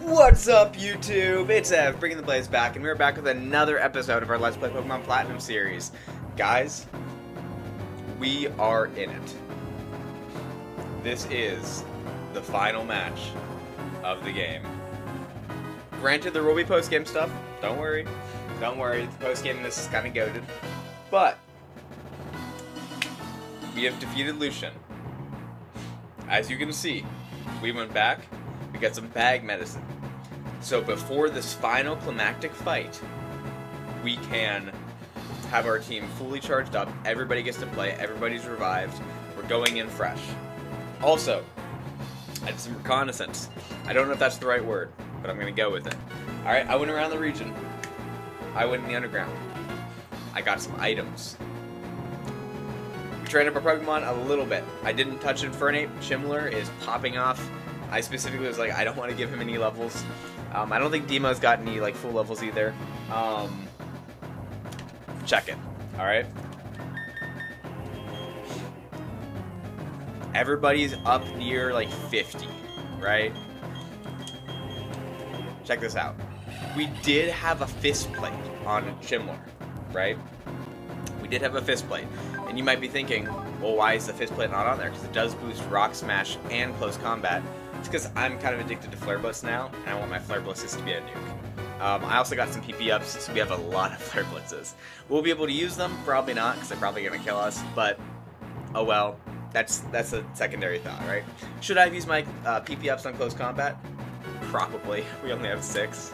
What's up, YouTube? It's Ev, bringing the Blaze back, and we're back with another episode of our Let's Play Pokemon Platinum series. Guys, we are in it. This is the final match of the game. Granted, there will be post-game stuff. Don't worry. Don't worry, the post-game in this is kind of goated. But, we have defeated Lucian. As you can see, we went back, we got some bag medicine. So before this final climactic fight, we can have our team fully charged up, everybody gets to play, everybody's revived, we're going in fresh. Also, I did some reconnaissance. I don't know if that's the right word, but I'm going to go with it. Alright, I went around the region. I went in the underground. I got some items. We trained up our Pokemon a little bit. I didn't touch Infernape. Chimler is popping off. I specifically was like, I don't want to give him any levels. I don't think Demo's got any like full levels either. Check it. Alright? Everybody's up near like 50, right? Check this out. We did have a fist plate on Chimler, right? We did have a fist plate. And you might be thinking, well, why is the fist plate not on there? Because it does boost Rock Smash and Close Combat. It's because I'm kind of addicted to Flare Blitz now, and I want my Flare Blitzes to be a nuke. I also got some PP ups, so we have a lot of Flare Blitzes. We'll be able to use them? Probably not, because they're probably going to kill us, but oh well. That's a secondary thought, right? Should I have used my PP ups on Close Combat? Probably. We only have 6.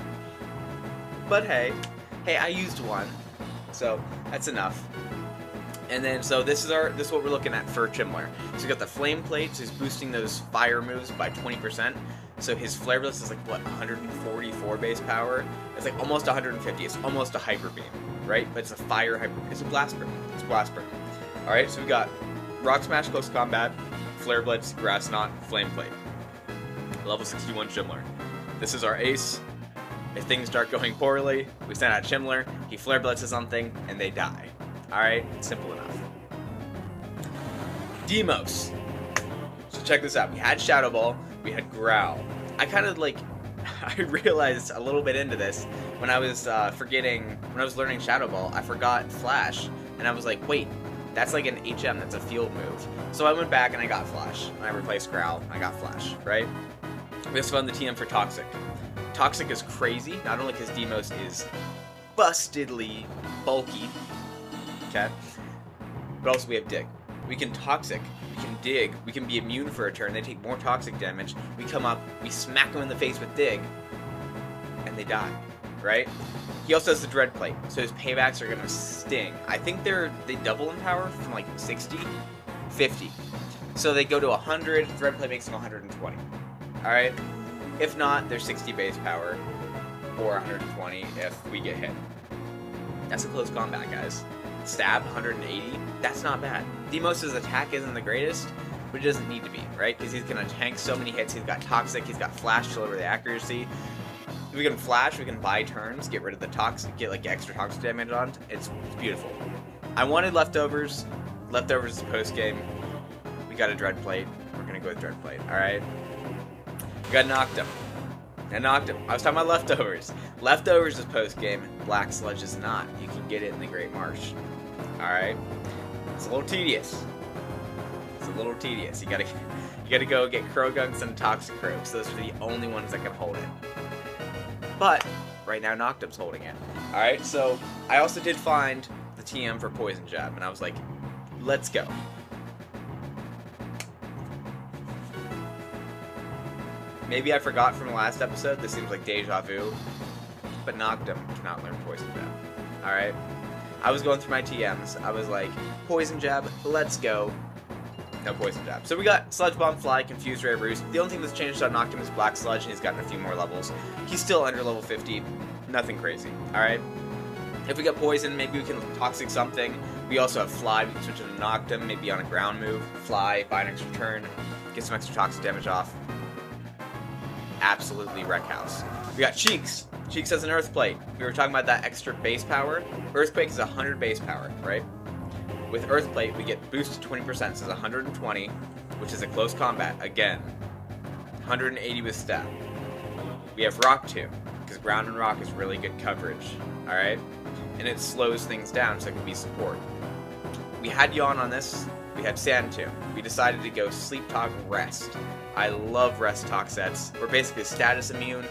But hey, I used one, so that's enough. And then, so this is what we're looking at for Chimler. So we got the Flame Plate, so he's boosting those fire moves by 20%. So his Flare Blitz is like, what, 144 base power? It's like almost 150. It's almost a Hyper Beam, right? But it's a fire Hyper Beam. It's a Blast Burn. It's Blast Burn. Alright, so we got Rock Smash, Close Combat, Flare Blitz, Grass Knot, Flame Plate. Level 61 Chimler. This is our ace. If things start going poorly, we send out Chimler, he Flare Blitzes something, and they die. Alright, simple enough. Demos. So check this out. We had Shadow Ball, we had Growl. I kind of like, I realized a little bit into this when I was learning Shadow Ball, I forgot Flash, and I was like, wait, that's like an HM, that's a field move. So I went back and I got Flash. And I replaced Growl, I got Flash, right? We also found the TM for Toxic. Toxic is crazy, not only because Demos is bustedly bulky, okay, but also we have Dig. We can Toxic, we can Dig, we can be immune for a turn, they take more Toxic damage, we come up, we smack them in the face with Dig, and they die, right? He also has the Dread Plate, so his paybacks are going to sting. I think they double in power from like 60, 50. So they go to 100, Dread Plate makes them 120. Alright? If not, they're 60 base power, or 120 if we get hit. That's a Close Combat, guys. Stab, 180, that's not bad. Demos' attack isn't the greatest, but it doesn't need to be, right? Because he's going to tank so many hits, he's got Toxic, he's got Flash to deliver the accuracy. If we can Flash, we can buy turns, get rid of the Toxic, get like extra Toxic damage on. It's beautiful. I wanted Leftovers. Leftovers is post-game. We got a Dread Plate. We're going to go with Dread Plate, alright? We got Noctum. I knocked him. I was talking about Leftovers. Leftovers is post-game. Black Sludge is not. You can get it in the Great Marsh. Alright? It's a little tedious. It's a little tedious. You gotta go get Croagunks and Toxicroaks. Those are the only ones that can hold it. But, right now Noctum's holding it. Alright, so I also did find the TM for Poison Jab, and I was like, let's go. Maybe I forgot from the last episode, this seems like deja vu, but Noctum cannot learn Poison Jab. Alright? I was going through my TMs, I was like, Poison Jab, let's go. No Poison Jab. So we got Sludge Bomb, Fly, Confused Ray Roost. The only thing that's changed on Noctum is Black Sludge, and he's gotten a few more levels. He's still under level 50, nothing crazy. Alright? If we get Poison, maybe we can Toxic something. We also have Fly, we can switch it to Noctum, maybe on a ground move. Fly, buy an extra turn, get some extra Toxic damage off. Absolutely wreck house. We got Cheeks. Cheeks has an Earth Plate. We were talking about that extra base power. Earthquake is 100 base power, right? With Earth Plate, we get boosted 20%, so it's 120, which is a Close Combat. Again, 180 with stab. We have Rock Tomb, because ground and rock is really good coverage, alright? And it slows things down so it can be support. We had Yawn on this, we had Sand Tomb. We decided to go Sleep Talk Rest. I love Rest Talk sets. We're basically status immune.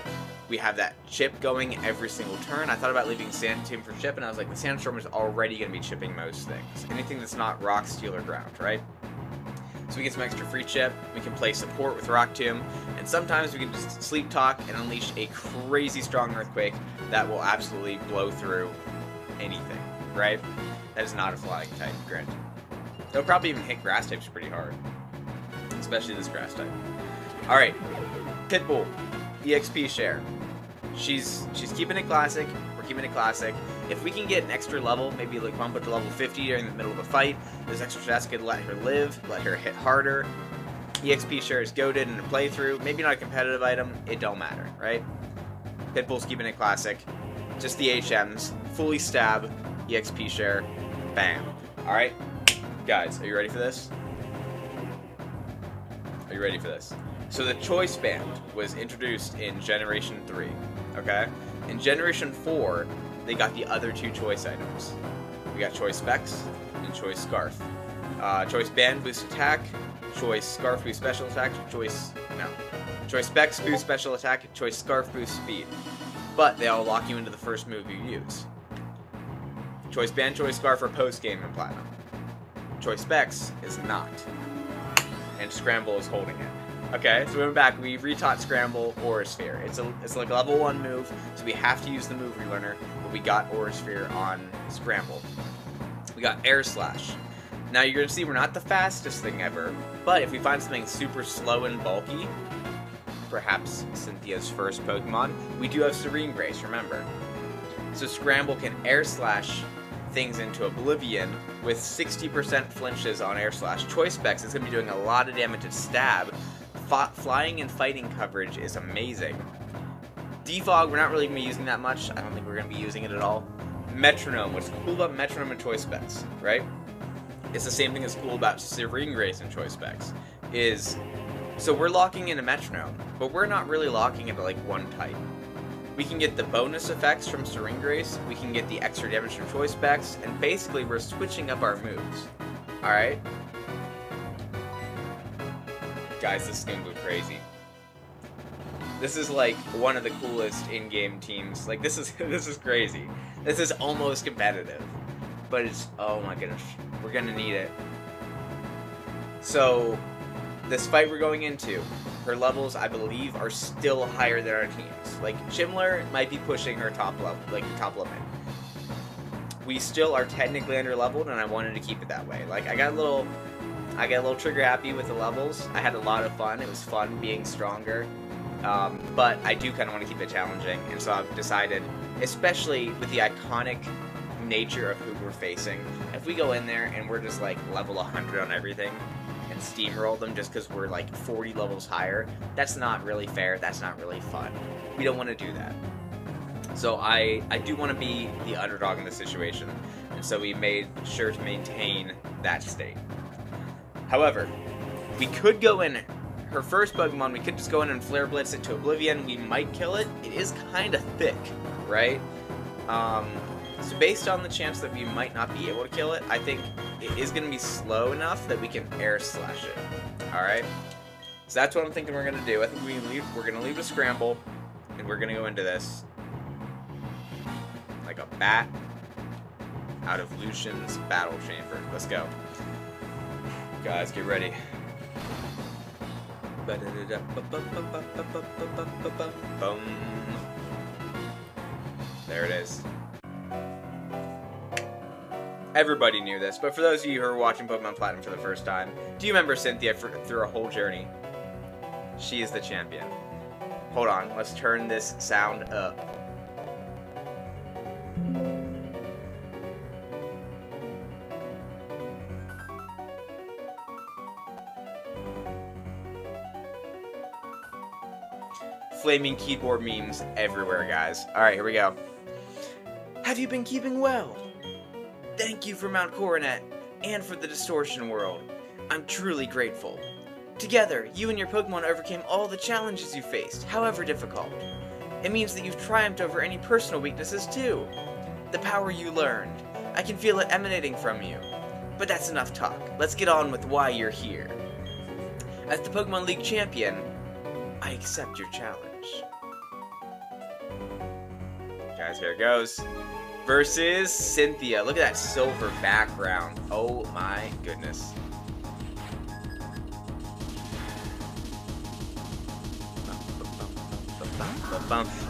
We have that chip going every single turn. I thought about leaving Sand Tomb for chip, and I was like, the Sandstorm is already going to be chipping most things. Anything that's not rock, steel, or ground, right? So we get some extra free chip, we can play support with Rock Tomb, and sometimes we can just Sleep Talk and unleash a crazy strong Earthquake that will absolutely blow through anything, right? That is not a flying type, granted. It'll probably even hit grass types pretty hard, especially this grass type. Alright, Pitbull, EXP share. She's keeping it classic, we're keeping it classic. If we can get an extra level, maybe like bump it to level 50 during the middle of a fight, this extra stats could let her live, let her hit harder. EXP share is goated in a playthrough, maybe not a competitive item, it don't matter, right? Pitbull's keeping it classic. Just the HMs, fully stab, EXP share, bam. Alright, guys, are you ready for this? Are you ready for this? So the Choice Band was introduced in Generation 3, okay? In Generation 4, they got the other two choice items. We got Choice Specs and Choice Scarf. Choice Band boosts attack, Choice Scarf boosts special attack, Choice Specs boosts special attack, Choice Scarf boosts speed. But they all lock you into the first move you use. Choice Band, Choice Scarf are post-game in Platinum. Choice Specs is not. And Scramble is holding it. Okay, so we went back, we retaught Scramble Aura Sphere. It's like a level 1 move, so we have to use the move relearner, but we got Aura Sphere on Scramble. We got Air Slash. Now you're going to see we're not the fastest thing ever, but if we find something super slow and bulky, perhaps Cynthia's first Pokemon, we do have Serene Grace, remember. So Scramble can Air Slash things into Oblivion with 60% flinches on Air Slash. Choice Specs is going to be doing a lot of damage at stab. Flying and fighting coverage is amazing. Defog, we're not really going to be using that much. I don't think we're going to be using it at all. Metronome, what's cool about Metronome and Choice Specs, right? It's the same thing that's cool about Serene Grace and Choice Specs. So we're locking in a Metronome, but we're not really locking into like one type. We can get the bonus effects from Serene Grace, we can get the extra damage from Choice Specs, and basically we're switching up our moves. Alright? Guys, this is gonna go crazy. This is like one of the coolest in-game teams. Like this is crazy. This is almost competitive. But it's, oh my goodness, we're gonna need it. So this fight we're going into, her levels I believe are still higher than our teams. Like Chimler might be pushing her top level, like top limit. We still are technically under leveled, and I wanted to keep it that way. Like I got a little trigger happy with the levels. I had a lot of fun. It was fun being stronger. But I do kind of want to keep it challenging, and so I've decided, especially with the iconic nature of who we're facing, if we go in there and we're just like level 100 on everything and steamroll them just because we're like 40 levels higher, that's not really fair. That's not really fun. We don't want to do that. So I do want to be the underdog in this situation, and so we made sure to maintain that state. However, we could go in her first Pokemon, we could just go in and Flare Blitz it to Oblivion. We might kill it. It is kind of thick, right? So based on the chance that we might not be able to kill it, I think it is going to be slow enough that we can Air Slash it. Alright? So that's what I'm thinking we're going to do. I think we're going to leave a Scramble, and we're going to go into this like a bat out of Lucian's Battle Chamber. Let's go. Guys, get ready. Boom. There it is. Everybody knew this, but for those of you who are watching Pokemon Platinum for the first time, do you remember Cynthia through a whole journey? She is the champion. Hold on, let's turn this sound up. Flaming keyboard memes everywhere, guys. Alright, here we go. Have you been keeping well? Thank you for Mount Coronet, and for the Distortion World. I'm truly grateful. Together, you and your Pokemon overcame all the challenges you faced, however difficult. It means that you've triumphed over any personal weaknesses too. The power you learned, I can feel it emanating from you. But that's enough talk. Let's get on with why you're here. As the Pokemon League champion, I accept your challenge. Guys, here it goes. Versus Cynthia. Look at that silver background. Oh my goodness.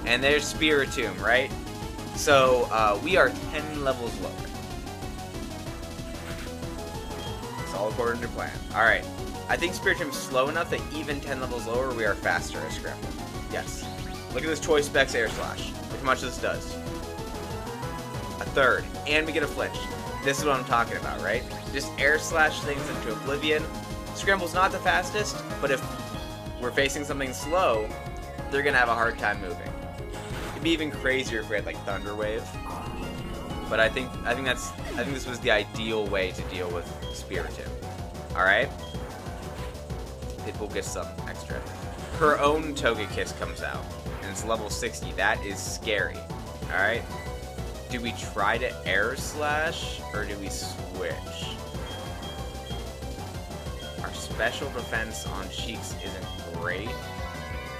And there's Spiritomb, right? So, we are 10 levels lower. It's all according to plan. Alright. I think Spiritomb's slow enough that even 10 levels lower, we are faster as Scramble. Yes. Look at this Choice Specs Air Slash. Look how much this does. A third. And we get a flinch. This is what I'm talking about, right? Just Air Slash things into oblivion. Scramble's not the fastest, but if we're facing something slow, they're gonna have a hard time moving. It'd be even crazier if we had like Thunder Wave. But I think this was the ideal way to deal with Spiritomb. Alright? Pitbull gets some extra. Her own Togekiss comes out, and it's level 60. That is scary. Alright? Do we try to Air Slash, or do we switch? Our special defense on Cheeks isn't great.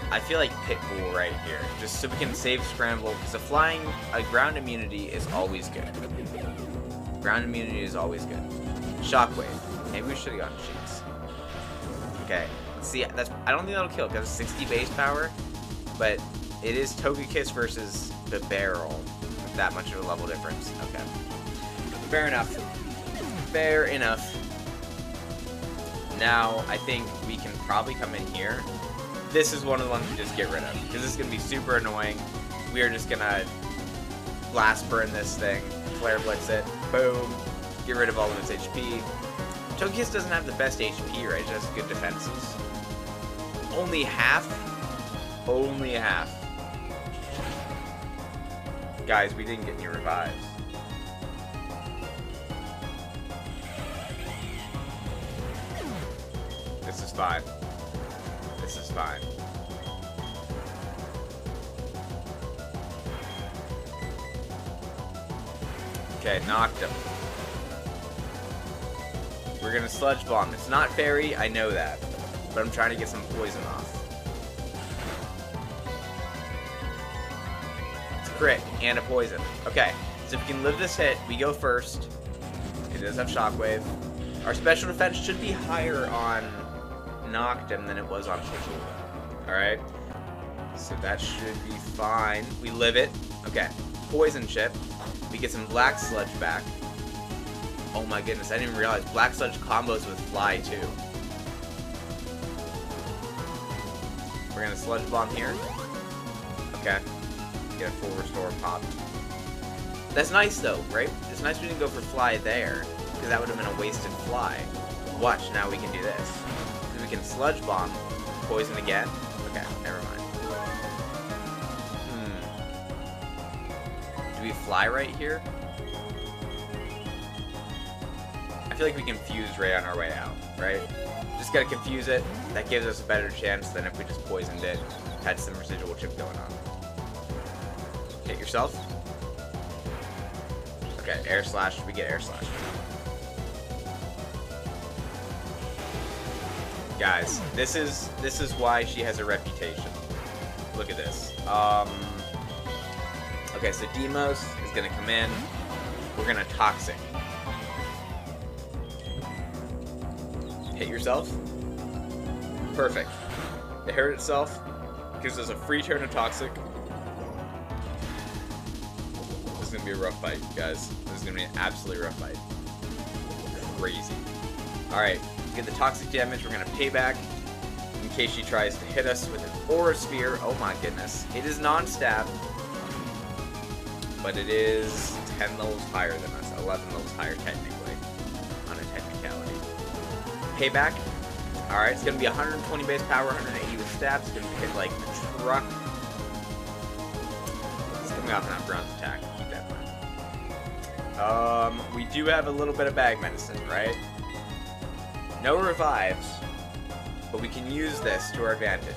I feel like Pitbull right here, just so we can save Scramble, because a ground immunity is always good. Ground immunity is always good. Shockwave. Maybe we should have gotten Cheeks. Okay, let's see. I don't think that'll kill because it's 60 base power, but it is Togekiss versus the Barrel with that much of a level difference. Okay, fair enough. Fair enough. Now I think we can probably come in here. This is one of the ones we just get rid of because this is gonna be super annoying. We are just gonna blast burn this thing, flare blitz it, boom, get rid of all of its HP. Togekiss doesn't have the best HP, right? It has good defenses. Only half? Only half. Guys, we didn't get any revives. This is fine. This is fine. Okay, knocked him. We're gonna Sludge Bomb. It's not Fairy, I know that. But I'm trying to get some poison off. It's a crit and a poison. Okay, so if we can live this hit, we go first. It does have Shockwave. Our special defense should be higher on Noctem than it was on Pitbull. Alright? So that should be fine. We live it. Okay. Poison Chip. We get some Black Sludge back. Oh my goodness, I didn't even realize Black Sludge combos with Fly too. We're gonna Sludge Bomb here. Okay. Get a full restore pop. That's nice though, right? It's nice we didn't go for Fly there, because that would have been a wasted Fly. Watch, now we can do this. So we can Sludge Bomb, poison again. Okay, never mind. Do we Fly right here? I feel like we confuse right on our way out, right? Just gotta confuse it. That gives us a better chance than if we just poisoned it, had some residual chip going on. Hit yourself. Okay, Air Slash. We get Air Slash. Guys, this is why she has a reputation. Look at this. Okay, so Demos is gonna come in. We're gonna Toxic. Hit yourself. Perfect. It hurt itself. Gives us a free turn of Toxic. This is gonna be a rough fight, guys. This is gonna be an absolutely rough fight. Crazy. Alright, get the Toxic damage. We're gonna pay back in case she tries to hit us with an Aura Sphere. Oh my goodness. It is non-stab, but it is 10 levels higher than us. 11 levels higher technically, on a technicality. Payback. Alright, it's gonna be 120 base power, 180 with stats. It's gonna hit like a truck. It's coming off an bronze attack. Keep that in mind. We do have a little bit of bag medicine, right? No revives, but we can use this to our advantage.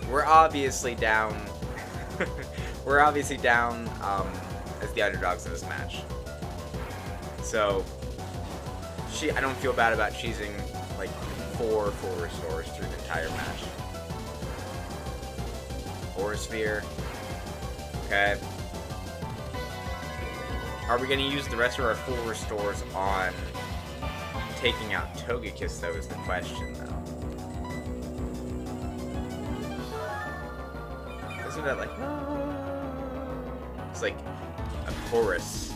We're obviously down. We're obviously down as the underdogs in this match. So, I don't feel bad about cheesing like 4 full restores through the entire match. Aura Sphere. Okay. Are we going to use the rest of our full restores on taking out Togekiss, though, is the question, though. Isn't that like... It's like a chorus.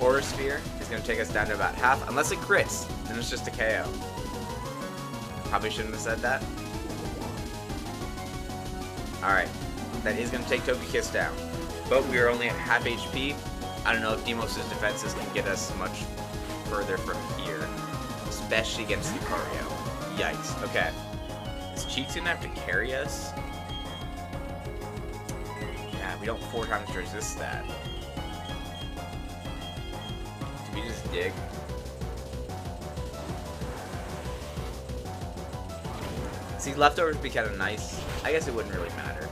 Aura Sphere is going to take us down to about half, unless it crits, then it's just a KO. Probably shouldn't have said that. Alright, that is going to take Togekiss down, but we are only at half HP. I don't know if Deimos' defenses can get us much further from here, especially against Lucario. Yikes. Okay. Is Cheeks going to have to carry us? Yeah, we don't 4 times resist that. Do we just dig? See, leftovers would be kind of nice. I guess it wouldn't really matter.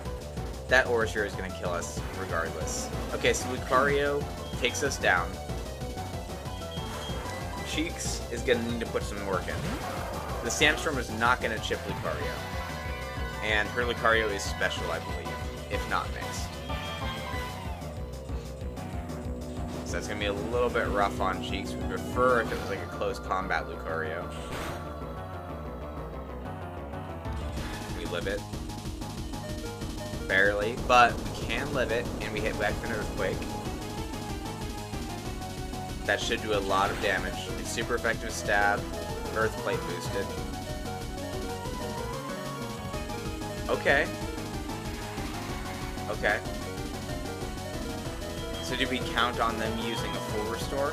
That Aura Sphere is going to kill us regardless. Okay, so Lucario takes us down. Cheeks is going to need to put some work in. The Sandstorm is not going to chip Lucario. And her Lucario is special, I believe, if not mixed. So that's going to be a little bit rough on Cheeks. We prefer if it was like a close combat Lucario. We live it. Barely, but we can live it, and we hit back with an Earthquake. That should do a lot of damage. It's super effective stab, Earthplate boosted. Okay. Okay. So do we count on them using a full restore?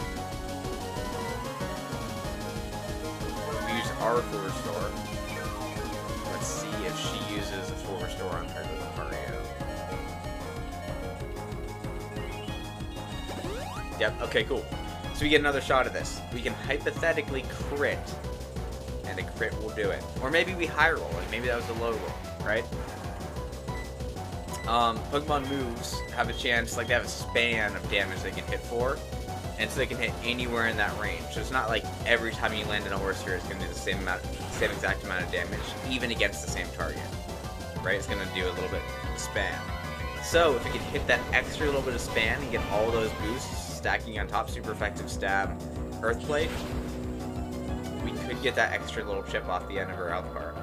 We use our full restore. Let's see if she uses a full restore on her Lucario. Yep, okay, cool. So we get another shot of this. We can hypothetically crit, and a crit will do it. Or maybe we high roll, like maybe that was a low roll, right? Pokemon moves have a chance, like they have a span of damage they can hit for, and so they can hit anywhere in that range. So it's not like every time you land an Aura Sphere it's going to do the same exact amount of damage, even against the same target, right? It's going to do a little bit of span. So if it can hit that extra little bit of span and get all those boosts stacking on top, super effective stab, Earthplate, we could get that extra little chip off the end of her health bar.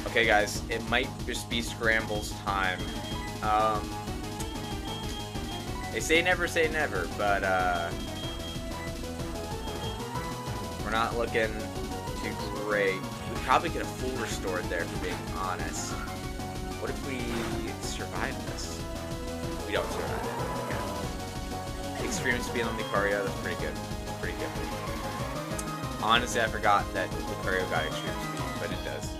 Okay guys, it might just be Scramble's time. They say never, but we're not looking too great. We probably could have full restored there, if we're being honest. What if we survive this? We don't survive it. Okay. Extreme speed on Lucario, that's pretty good. Pretty good. Honestly, I forgot that Lucario got extreme speed, but it does.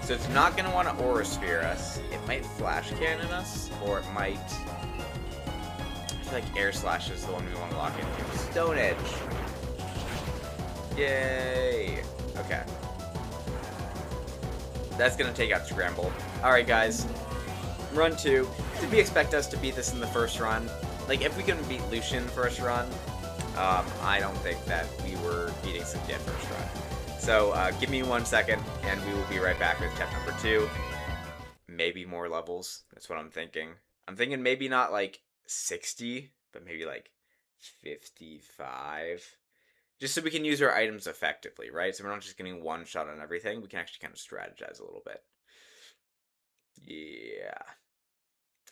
So it's not going to want to Aura Sphere us. It might Flash Cannon us, or it might... I feel like Air Slash is the one we want to lock into. Stone Edge! Yay! Okay. That's going to take out Scramble. Alright guys, run 2. Did we expect us to beat this in the first run? Like, if we couldn't beat Lucian first run, I don't think that we were beating Cynthia first run. So, give me 1 second, and we will be right back with step number 2. Maybe more levels. That's what I'm thinking. I'm thinking maybe not like 60, but maybe like 55. Just so we can use our items effectively, right? So we're not just getting one shot on everything. We can actually kind of strategize a little bit. Yeah.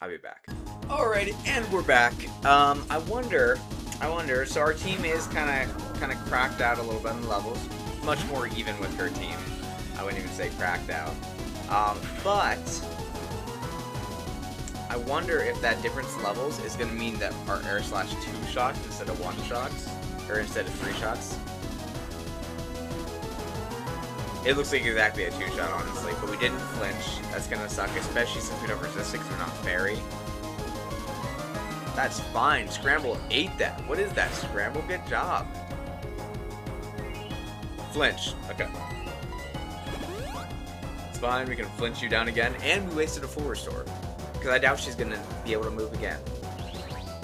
I'll be back. Alright, and we're back. I wonder, so our team is kind of cracked out a little bit in the levels. Much more even with her team. I wouldn't even say cracked out. But I wonder if that difference in levels is going to mean that our Air Slash 2 shots instead of 1 shots, or instead of 3 shots. It looks like exactly a two-shot, honestly, but we didn't flinch. That's gonna suck, especially since we don't resist it because we're not fairy. That's fine. Scramble ate that. What is that? Scramble, good job. Flinch. Okay. It's fine. We can flinch you down again, and we wasted a full restore because I doubt she's gonna be able to move again.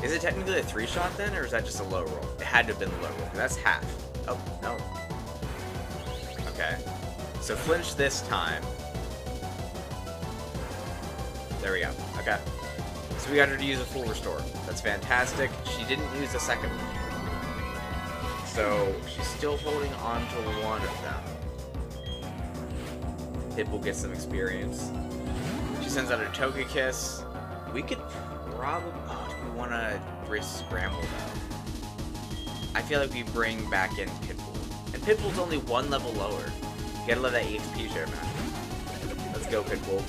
Is it technically a 3-shot then, or is that just a low roll? It had to have been the low roll. That's half. Oh, no. Okay. So flinch this time. There we go. Okay. So we got her to use a full restore. That's fantastic. She didn't use the second one. So she's still holding on to one of them. Pitbull gets some experience. She sends out her Togekiss. We could probably... Oh, do we want to risk Scramble, though? I feel like we bring back in Pitbull. And Pitbull's only one level lower. You gotta love that EXP share, man. Let's go, Pitbull.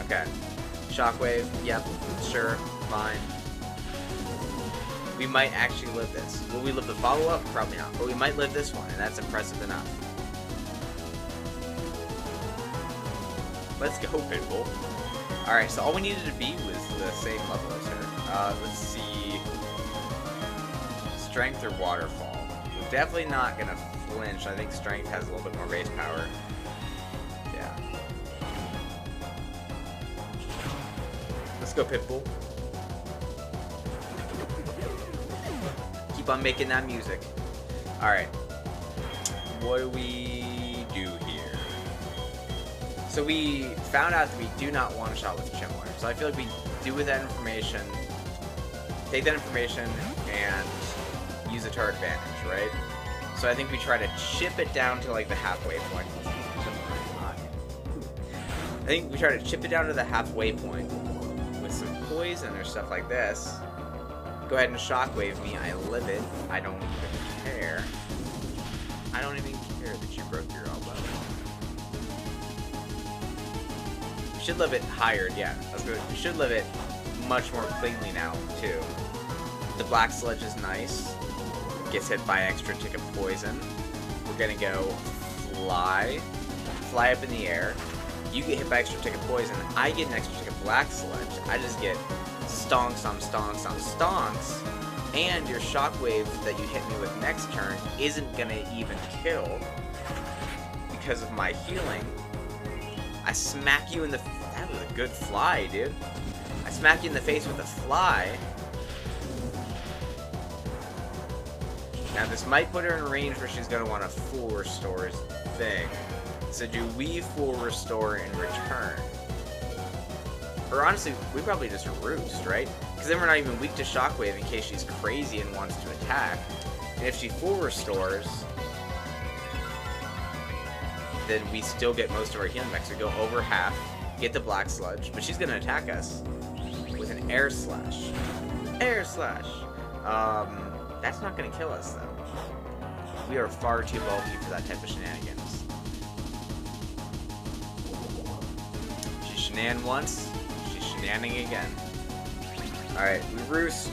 Okay. Shockwave. Yep. Sure. Fine. We might actually live this. Will we live the follow-up? Probably not. But we might live this one, and that's impressive enough. Let's go, Pitbull. Alright, so all we needed to be was the same level as her. Let's see. Strength or Waterfall? We're definitely not gonna flinch. I think Strength has a little bit more base power. Yeah. Let's go, Pitbull. Keep on making that music. Alright. What do we do here? So we found out that we do not one-shot with Chimler. So I feel like we do with that information, take that information and use it to our advantage, right? So I think we try to chip it down to like the halfway point. I think we try to chip it down to the halfway point with some poison or stuff like this. Go ahead and shockwave me. I live it. I don't even care. I don't even care that you broke your elbow. We should live it higher, yeah. That's good. We should live it much more cleanly now, too. The Black Sludge is nice. Gets hit by an extra tick of poison. We're gonna go fly. Fly up in the air. You get hit by extra tick of poison. I get an extra tick of Black Sludge. I just get stonks on stonks on stonks. And your shockwave that you hit me with next turn isn't gonna even kill because of my healing. I smack you in the... That was a good fly, dude. I smack you in the face with a fly. Now this might put her in a range where she's gonna want a full restore thing. So do we full restore in return? Or honestly, we probably just roost, right? Because then we're not even weak to shockwave in case she's crazy and wants to attack. And if she full restores, then we still get most of our healing back. So we go over half, get the Black Sludge, but she's gonna attack us with an Air Slash. Air Slash! That's not gonna kill us, though. We are far too bulky for that type of shenanigans. She's shenan once, she's shenaning again. Alright, we roost.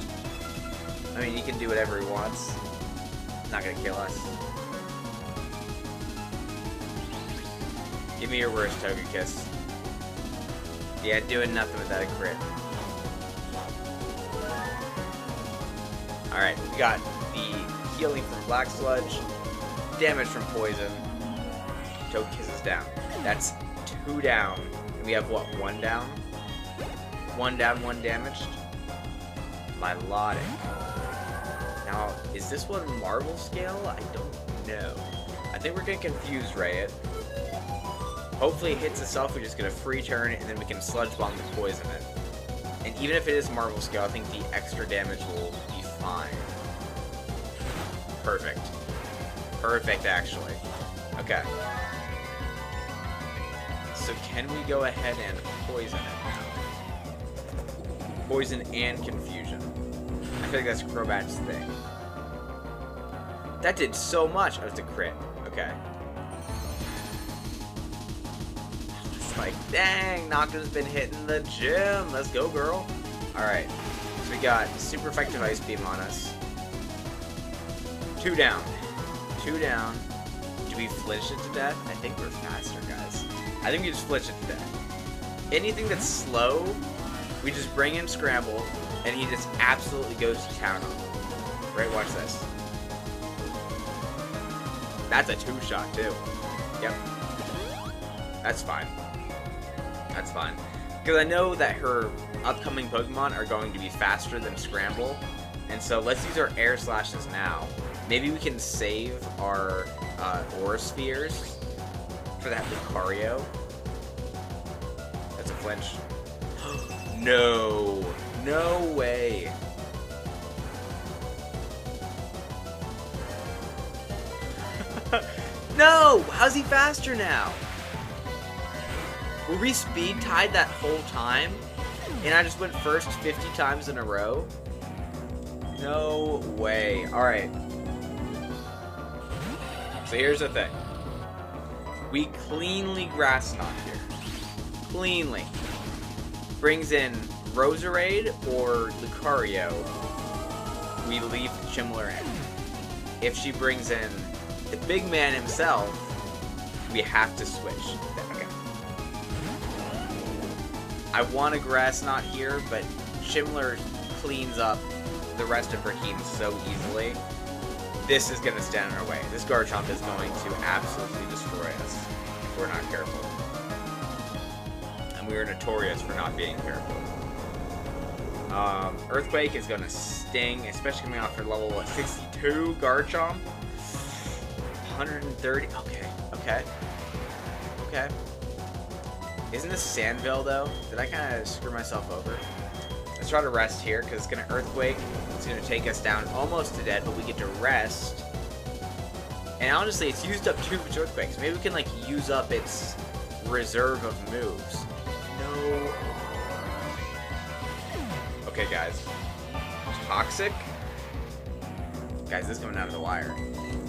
I mean, he can do whatever he wants. Not gonna kill us. Give me your worst Togekiss. Yeah, doing nothing with that crit. Alright, we got the healing from Black Sludge, damage from poison. Togekiss is down. That's 2 down. And we have what, 1 down? 1 down, 1 damaged? Milotic. Now, is this one Marvel scale? I don't know. I think we're gonna confuse Rayet. Hopefully it hits itself, we just get a free turn, and then we can Sludge Bomb to poison it. And even if it is Marvel scale, I think the extra damage will be fine. Perfect. Perfect, actually. Okay. So can we go ahead and poison it now? Poison and confusion. I feel like that's Crobat's thing. That did so much. Oh, it's a crit. Okay. It's like, dang, Nocturne's been hitting the gym. Let's go, girl. Alright. So we got super effective Ice Beam on us. 2 down. 2 down. Do Do we flinch it to death? I think we're faster, guys. I think we just flinch it to death. Anything that's slow, we just bring in Scramble, and he just absolutely goes to town on them. Right, watch this. That's a 2-shot, too. Yep. That's fine. That's fine. Because I know that her upcoming Pokemon are going to be faster than Scramble. And so let's use our Air Slashes now. Maybe we can save our Aura Spheres for that Lucario. That's a flinch. No. No way. No! How's he faster now? Were we speed tied that whole time? And I just went first 50 times in a row? No way. Alright. So here's the thing. We cleanly Grass Knot here. Cleanly. Brings in Roserade or Lucario. We leave Chimler in. If she brings in the big man himself, we have to switch. Okay. I want a Grass Knot here, but Chimler cleans up the rest of her team so easily. This is going to stand in our way. This Garchomp is going to absolutely destroy us if we're not careful. And we are notorious for not being careful. Earthquake is going to sting, especially coming off her level 62 Garchomp. 130. Okay. Okay. Okay. Isn't this Sandville, though? Did I kind of screw myself over? Let's try to rest here, because it's going to Earthquake. It's going to take us down almost to dead, but we get to rest. And honestly, it's used up 2 of its Earthquakes. Maybe we can, like, use up its reserve of moves. No. Okay, guys. Toxic? Guys, this is coming out of the wire.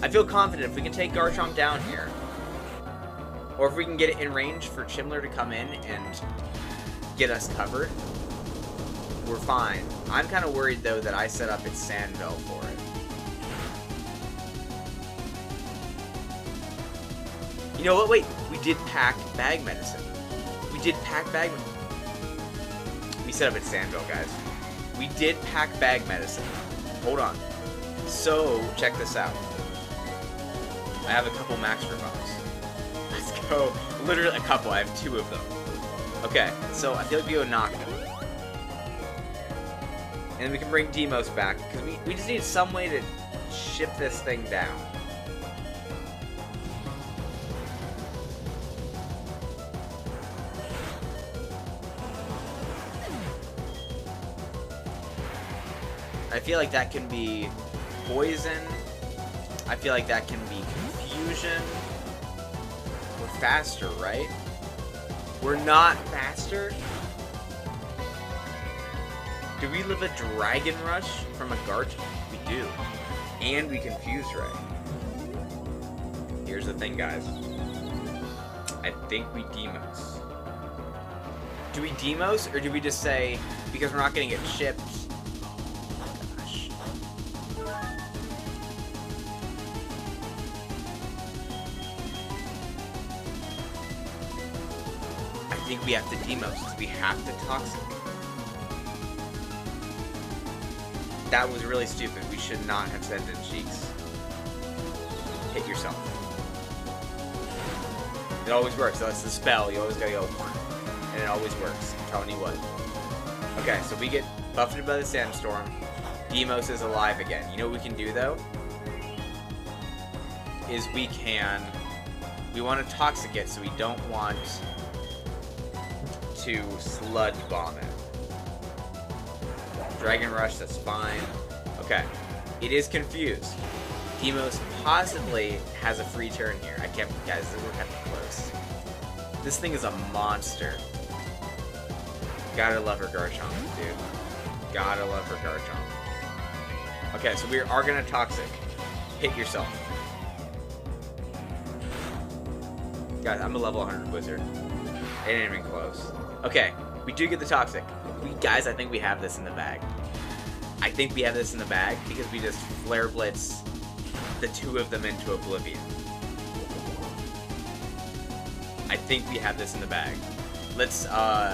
I feel confident if we can take Garchomp down here, or if we can get it in range for Chimler to come in and get us covered, we're fine. I'm kind of worried, though, that I set up its Sandville for it. You know what? Wait. We did pack Bag Medicine. We did pack Bag Medicine. We set up its Sandville, guys. We did pack Bag Medicine. Hold on. So, check this out. I have a couple Max Revives. Let's go. Literally a couple. I have 2 of them. Okay, so I feel like we go Nocto. And then we can bring Demos back, because we just need some way to ship this thing down. I feel like that can be Poison. I feel like that can be Confusion. We're faster, right? We're not faster? Do we live a Dragon Rush from a Garchomp? We do. And we Confuse Ray. Here's the thing, guys. I think we Demos. Do we Demos, or do we just say, because we're not going to get shipped? I think we have to Demos. We have to Toxic. That was really stupid. We should not have sent in Cheeks. Hit yourself. It always works. That's the spell. You always gotta go. And it always works. I'm telling you what. Okay, so we get buffeted by the Sandstorm. Demos is alive again. You know what we can do, though? Is we want to Toxic it, so we don't want to Sludge Bomb it. Dragon Rush, that's fine. Okay. It is confused. Demos possibly has a free turn here. I can't, guys, we're kind of close. This thing is a monster. Gotta love her Garchomp, dude. Gotta love her Garchomp. Okay, so we are gonna Toxic. Hit yourself. Guys, I'm a level 100 wizard. It ain't even close. Okay, we do get the Toxic. Guys, I think we have this in the bag. I think we have this in the bag because we just Flare Blitz the 2 of them into oblivion. I think we have this in the bag. Let's, gosh.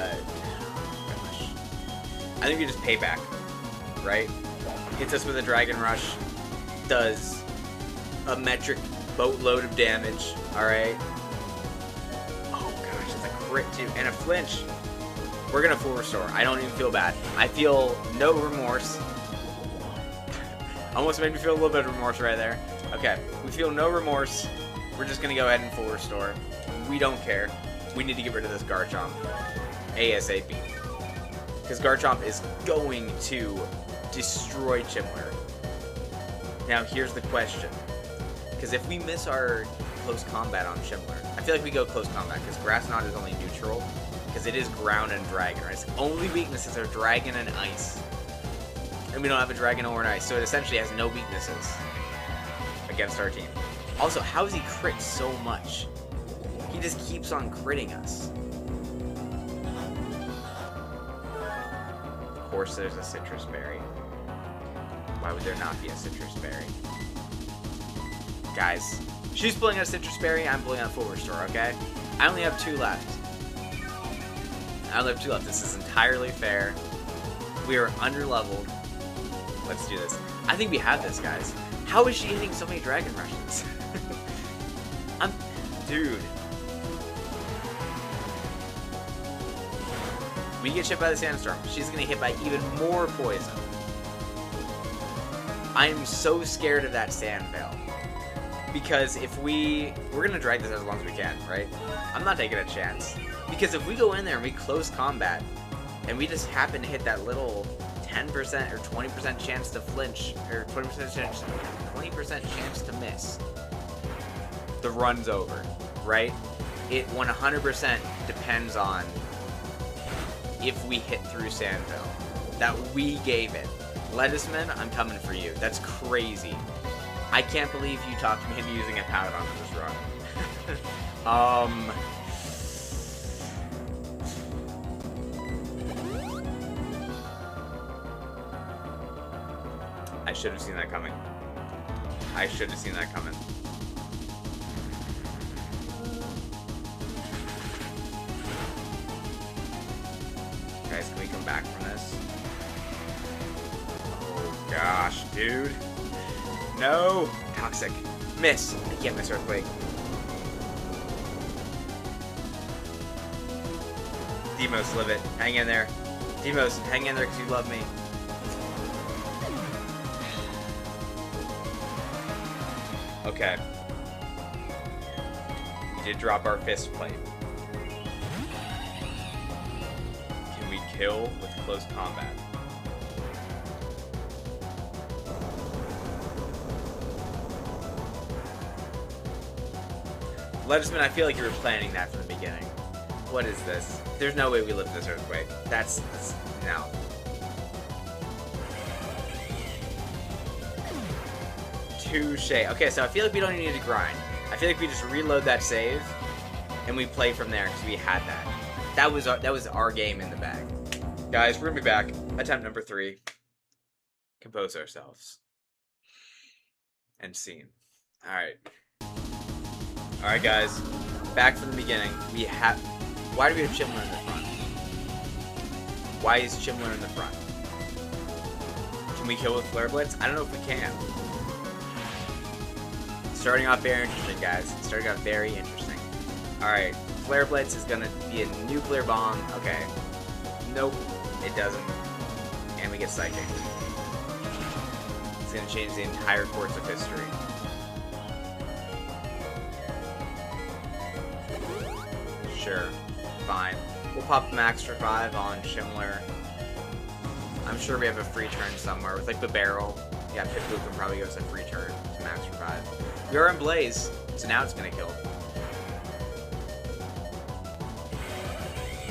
I think we just pay back, right? Hits us with a Dragon Rush, does a metric boatload of damage, alright? Oh gosh, it's a crit too, and a flinch. We're gonna full restore. I don't even feel bad. I feel no remorse. Almost made me feel a little bit of remorse right there. Okay, we feel no remorse. We're just gonna go ahead and full restore. We don't care. We need to get rid of this Garchomp ASAP. Because Garchomp is going to destroy Chimler. Now here's the question. Because if we miss our close combat on Chimler, I feel like we go close combat because Grass Knot is only neutral. Because it is ground and dragon, right? Its only weaknesses are dragon and ice. And we don't have a dragon or an ice, so it essentially has no weaknesses against our team. Also, how does he crit so much? He just keeps on critting us. Of course there's a citrus berry. Why would there not be a citrus berry? Guys, she's pulling out a citrus berry, I'm pulling out full restore, okay? I only have 2 left. I only have 2 left. This is entirely fair. We are under-leveled. Let's do this. I think we have this, guys. How is she hitting so many Dragon Rushes? Dude. We get hit by the Sandstorm. She's gonna hit by even more poison. I'm so scared of that Sand Veil. Because if we're gonna drag this as long as we can, right? I'm not taking a chance. Because if we go in there and we close combat, and we just happen to hit that little 10% or 20% chance to flinch, or 20% chance to miss, the run's over, right? It 100% depends on if we hit through Sandville. That we gave it. Lettuceman, I'm coming for you. That's crazy. I can't believe you talked me into using a Powdon on this run. I should have seen that coming. I should have seen that coming. Guys, can we come back from this? Oh gosh, dude. No! Toxic. Miss. I can't miss Earthquake. Demos, live it. Hang in there. Demos, hang in there because you love me. Okay. We did drop our fist plate. Can we kill with close combat? Lettuceman, I feel like you were planning that from the beginning. What is this? There's no way we live this Earthquake. That's no. Touche. Okay, so I feel like we don't even need to grind. I feel like we just reload that save, and we play from there because we had that. That was our game in the bag. Guys, we're gonna be back. Attempt number 3. Compose ourselves. And scene. Alright. Alright guys, back from the beginning. Why do we have Chimler in the front? Why is Chimler in the front? Can we kill with Flare Blitz? I don't know if we can. Starting off very interesting, guys. Starting off very interesting. Alright, Flare Blitz is gonna be a nuclear bomb. Okay. Nope, it doesn't. And we get Psychic. It's gonna change the entire course of history. Sure, fine. We'll pop Max for 5 on Chimler. I'm sure we have a free turn somewhere with like the barrel. Yeah, Pitbull can probably give us a free turn to Max for 5. We are in Blaze, so now it's gonna kill.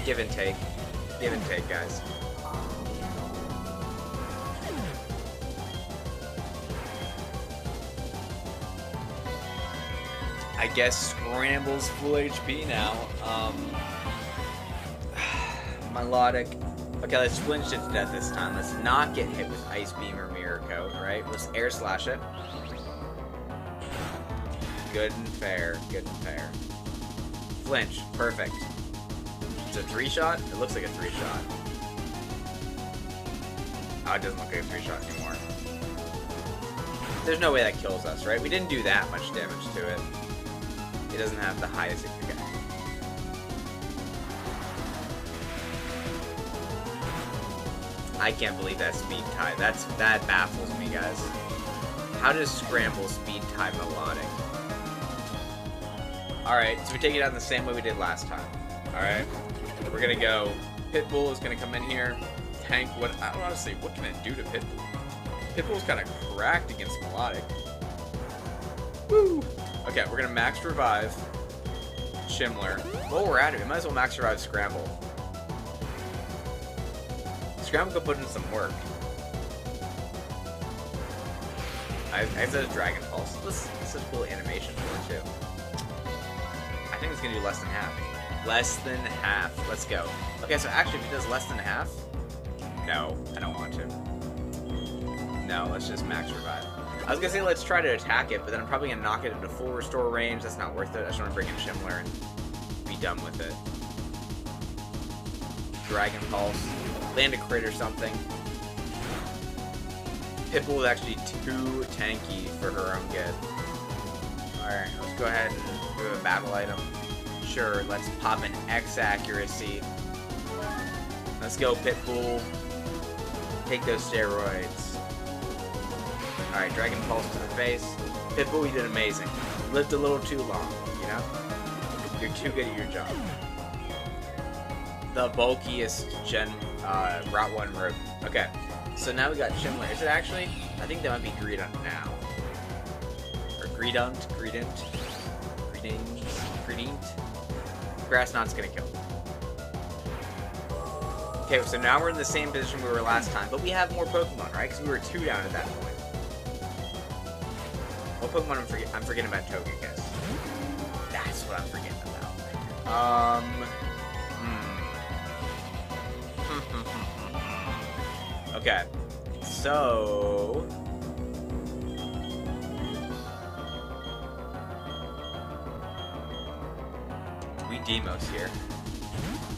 Give and take. Give and take, guys. I guess Scramble's full HP now. Melodic. Okay, let's flinch it to death this time. Let's not get hit with Ice Beam or Mirror Coat, right? Let's Air Slash it. Good and fair. Good and fair. Flinch. Perfect. It's a 3-shot? It looks like a 3-shot. Oh, it doesn't look like a 3-shot anymore. There's no way that kills us, right? We didn't do that much damage to it. It doesn't have the highest... Okay. I can't believe that speed tie. That baffles me, guys. How does Scramble speed tie melodic? Alright, so we take it out in the same way we did last time. Alright? We're gonna go... Pitbull is gonna come in here. Tank, what... I don't honestly, what can it do to Pitbull? Pitbull's kind of cracked against melodic. Woo! Okay, we're gonna max revive Shimler. While we're at it, we might as well max revive Scramble. Scramble could put in some work. I said a Dragon Pulse. This is such a cool animation for it, too. I think it's gonna do less than half. Less than half. Let's go. Okay, so actually, if it does less than half... No, I don't want to. No, let's just max revive. I was gonna say let's try to attack it, but then I'm probably gonna knock it into full restore range. That's not worth it. I just want to bring in Shimler and be done with it. Dragon Pulse. Land a crit or something. Pitbull is actually too tanky for her own good. Alright, let's go ahead and do a battle item. Sure, let's pop an X accuracy. Let's go, Pitbull. Take those steroids. Alright, Dragon Pulse to the face. Pitbull, you did amazing. Lived a little too long, you know? You're too good at your job. The bulkiest Route 1 rope. Okay, so now we got Shimler. Is it actually? I think that might be Greedent now. Or Greedent. Grass Knot's gonna kill. Okay, so now we're in the same position we were last time, but we have more Pokemon, right? Because we were 2 down at that point. What Pokemon I'm forgetting about Togekiss. That's what I'm forgetting about. Okay, so... We Demos here.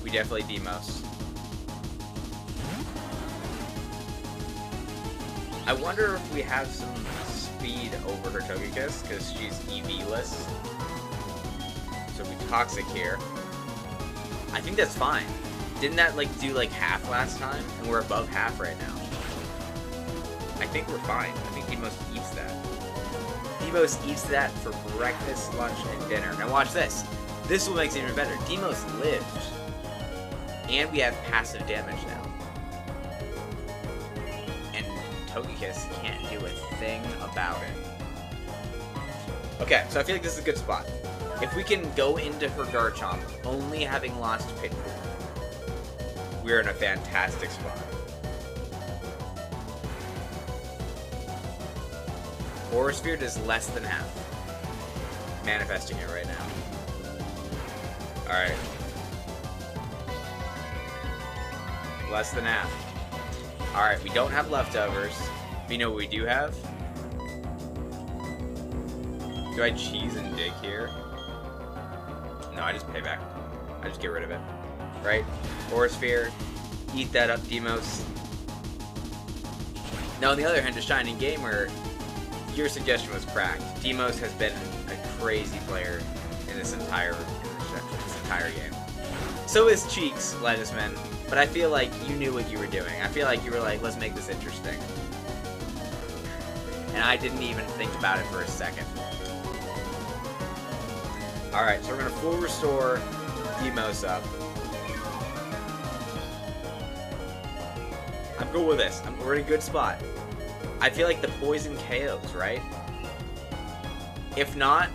We definitely Demos. I wonder if we have some speed over her Togekiss, because she's EV-less. So we Toxic here. I think that's fine. Didn't that like do like half last time? And we're above half right now. I think we're fine. I think Demos eats that. Demos eats that for breakfast, lunch, and dinner. Now watch this. This will make it even better. Demos lived. And we have passive damage now. And Togekiss can't do a thing about it. Okay, so I feel like this is a good spot. If we can go into her Garchomp, only having lost Pitbull, we're in a fantastic spot. Aura Sphere does less than half. Manifesting it right now. Alright. Less than half. Alright, we don't have leftovers. But you know what we do have? Do I cheese and dig here? No, I just pay back. I just get rid of it. Right? Aura Sphere. Eat that up, Demos. Now, on the other hand, to Shining Gamer, your suggestion was cracked. Demos has been a crazy player in this entire game. So is Cheeks, Lettuceman, but I feel like you knew what you were doing. I feel like you were like, let's make this interesting. And I didn't even think about it for a second. Alright, so we're going to full restore Demos up. I'm good with this. We're in a good spot. I feel like the poison KOs, right? If not,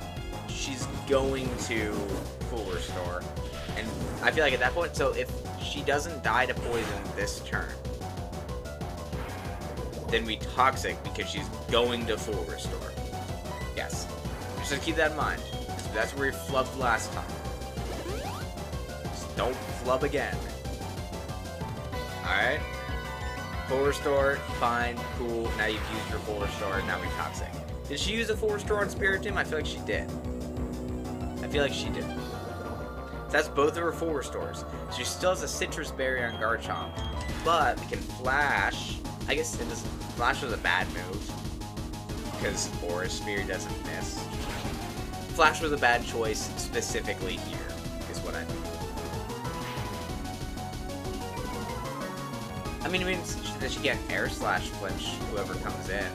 she's going to full restore. And I feel like at that point, so if she doesn't die to poison this turn, then we Toxic because she's going to full restore. Yes. Just keep that in mind. That's where we flubbed last time. Just don't flub again. Alright. Full restore, fine, cool. Now you've used your full restore, now we Toxic. Did she use a full restore on Spiritomb? I feel like she did. I feel like she did. So that's both of her full restores. So she still has a Citrus Berry on Garchomp. But we can Flash. I guess it was, Flash was a bad move. Because Aura Sphere doesn't miss. Flash was a bad choice specifically here, is what I mean. I mean, it means that she can Air Slash flinch whoever comes in.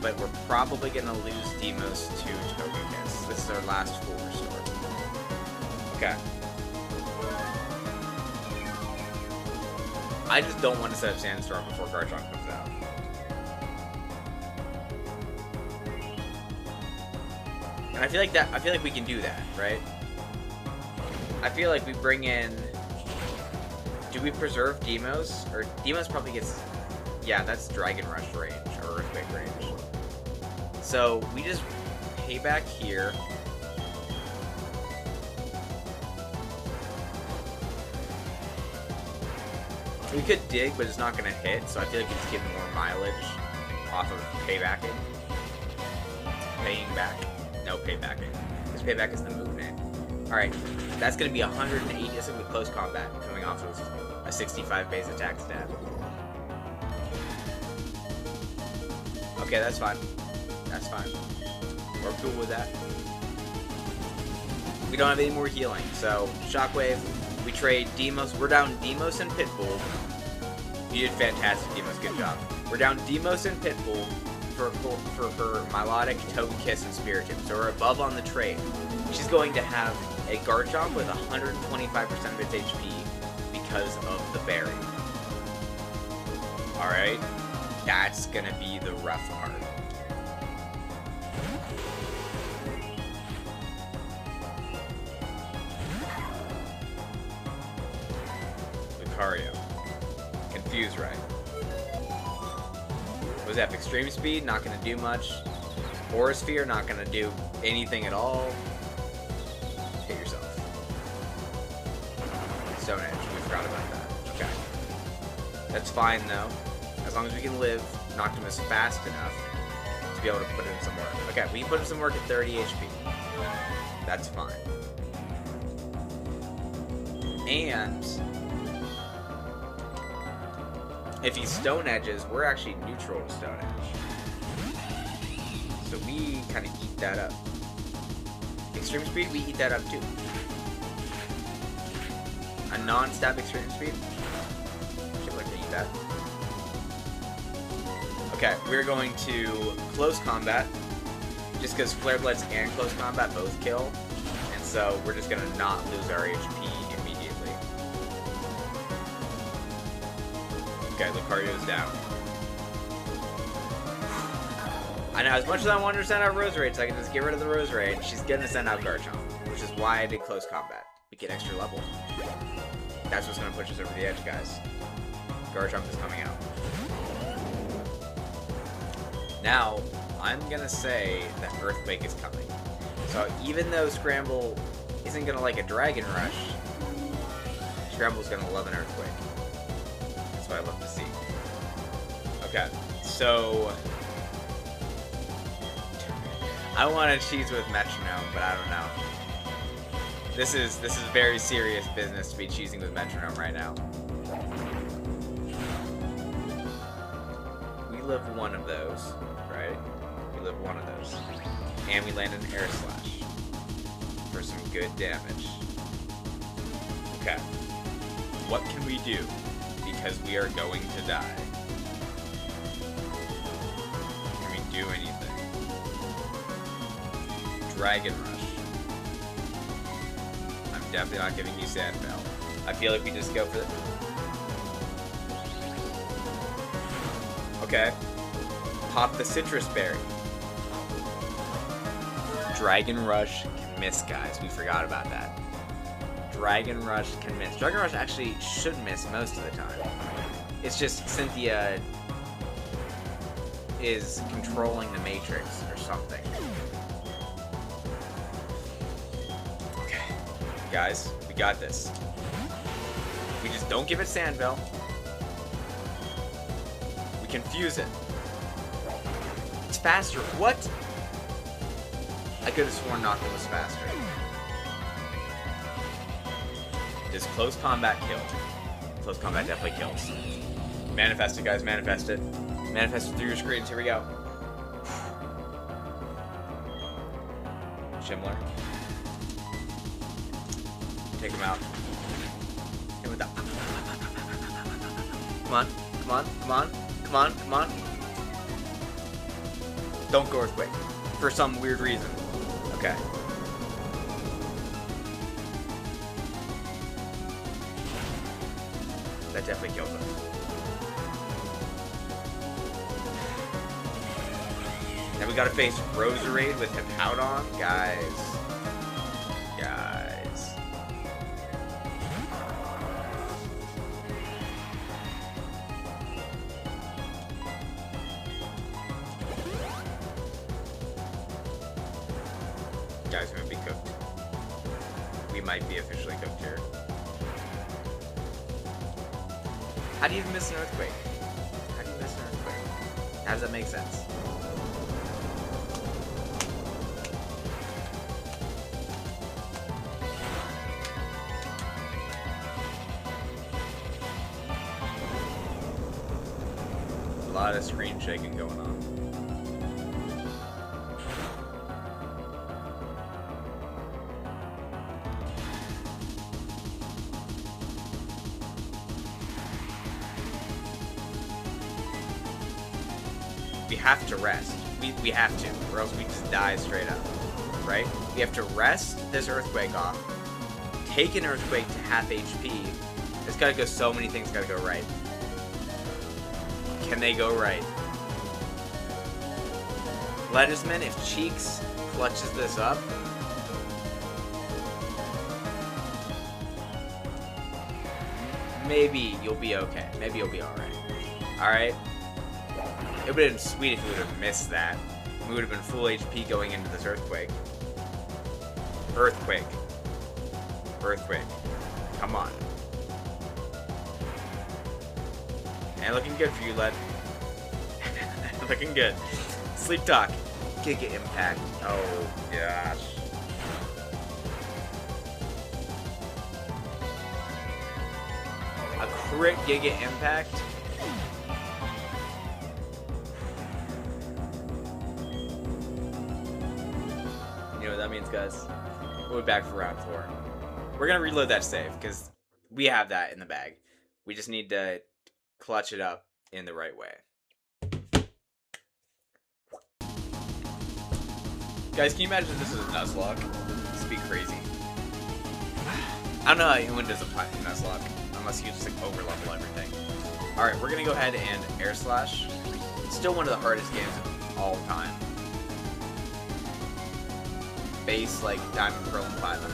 But we're probably going to lose Demos to Togekiss. This is our last full restore. Okay. I just don't want to set up Sandstorm before Garchomp comes out. And I feel like we can do that, right? I feel like we bring in... Do we preserve Demos? Or Demos probably gets... Yeah, that's Dragon Rush range, or Earthquake range. So, we just pay back here. We could dig, but it's not going to hit, so I feel like we just get more mileage off of paybacking. Paying back. No, paybacking. Because payback is the move name. Alright, that's going to be 180. This is going to be close combat, coming off of a 65 base attack stat. Okay, that's fine. That's fine. We're cool with that. We don't have any more healing, so Shockwave. We trade Demos. We're down Demos and Pitbull. You did fantastic, Demos. Good job. We're down Demos and Pitbull for Milotic, Togekiss, and Spiritomb. So we're above on the trade. She's going to have a Garchomp with 125% of its HP because of the berry. Alright. That's going to be the rough part. Lucario. Confuse right. Was that Extreme Speed? Not going to do much. Aura Sphere? Not going to do anything at all. Hit yourself. Stone Edge. We forgot about that. Okay. That's fine though. As long as we can live Noctimus fast enough to be able to put in some work. Okay, we can put in some work at 30 HP. That's fine. And if he Stone Edges, we're actually neutral to Stone Edge. So we kind of eat that up. Extreme Speed, we eat that up too. A non-stab Extreme Speed. Should like to eat that. Okay, we're going to Close Combat. Just because Flare Blitz and Close Combat both kill. And so we're just going to not lose our HP immediately. Okay, Lucario's down. I know, as much as I wanted to send out Rose Rage, so I can just get rid of the Rose Rage, she's gonna send out Garchomp, which is why I did Close Combat. We get extra level. That's what's gonna push us over the edge, guys. Garchomp is coming out. Now, I'm gonna say that Earthquake is coming. So even though Scramble isn't gonna like a Dragon Rush, Scramble's gonna love an Earthquake. That's what I love to see. Okay, so I want to cheese with Metronome, but I don't know. This is very serious business to be cheesing with Metronome right now. We live one of those, right? We live one of those. And we land an Air Slash for some good damage. Okay. What can we do? Because we are going to die. Can we do anything? Dragon Rush. I'm definitely not giving you Sandbell. I feel like we just go for the... Okay. Pop the Citrus Berry. Dragon Rush can miss, guys. We forgot about that. Dragon Rush can miss. Dragon Rush actually should miss most of the time. It's just Cynthia is controlling the Matrix or something. Guys, we got this. We just don't give it Sandbell. We confuse it. It's faster. What? I could have sworn Noctis was faster. Does close combat kill? Close combat definitely kills. Manifest it, guys. Manifest it. Manifest it through your screens. Here we go. Shimler. Take him out. Hit him with that. Come on. Come on. Come on. Come on. Come on. Don't go Earthquake. For some weird reason. Okay. That definitely kills him. Now we gotta face Roserade with Hippowdon. Guys. Guys. Guys, we're gonna be cooked. We might be officially cooked here. How do you even miss an Earthquake? How do you miss an Earthquake? How does that make sense? A lot of screen shaking going on. We have to rest. We have to, or else we just die straight up, right? We have to rest this Earthquake off, take an Earthquake to half HP. It's gotta go, so many things gotta go right. Can they go right? Lettuceman, if Cheeks clutches this up, maybe you'll be okay. Maybe you'll be alright. Alright? It would have been sweet if we would have missed that. We would have been full HP going into this Earthquake. Earthquake. Earthquake. Come on. And looking good for you, Led. Looking good. Sleep Talk. Giga Impact. Oh, gosh. A crit Giga Impact? You know what that means, guys? We'll be back for round 4. We're gonna reload that save, because we have that in the bag. We just need to clutch it up in the right way. Guys, can you imagine if this was a Nuzlocke? This would be crazy. I don't know how anyone does a Platinum Nuzlocke, unless you just like over-level everything. Alright, we're gonna go ahead and Air Slash. Still one of the hardest games of all time. Base like Diamond, Pearl, and Platinum.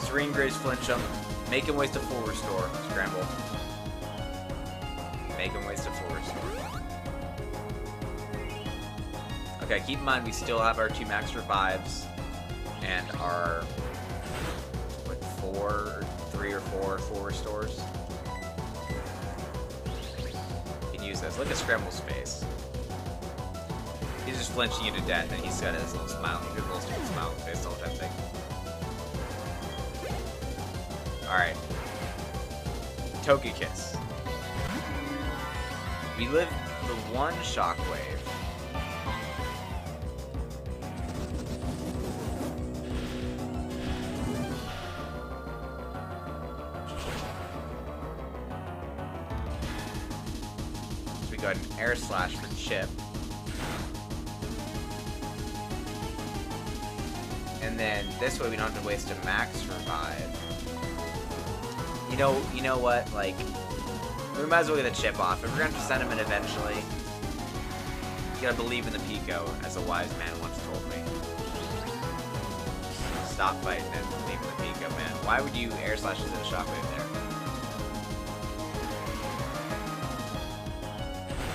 Serene Grace Flinch Jump. Make him waste a full restore. Scramble. Make him waste a full restore. Okay, keep in mind we still have our 2 max revives and our what, 3 or 4 full restores. You can use this. Look at Scramble's face. He's just flinching you to death, and he's got his little smile. He's got a little stupid smile on his face, all tempting. Alright. Togekiss. We live the 1 Shockwave. So we got an Air Slash for Chip. And then this way we don't have to waste a max revive. You know what? Like, we might as well get a Chip off. If we're going to send him in eventually, you gotta believe in the Pico, as a wise man once told me. Stop fighting and believe in the Pico, man. Why would you Air Slash into the Shockwave there?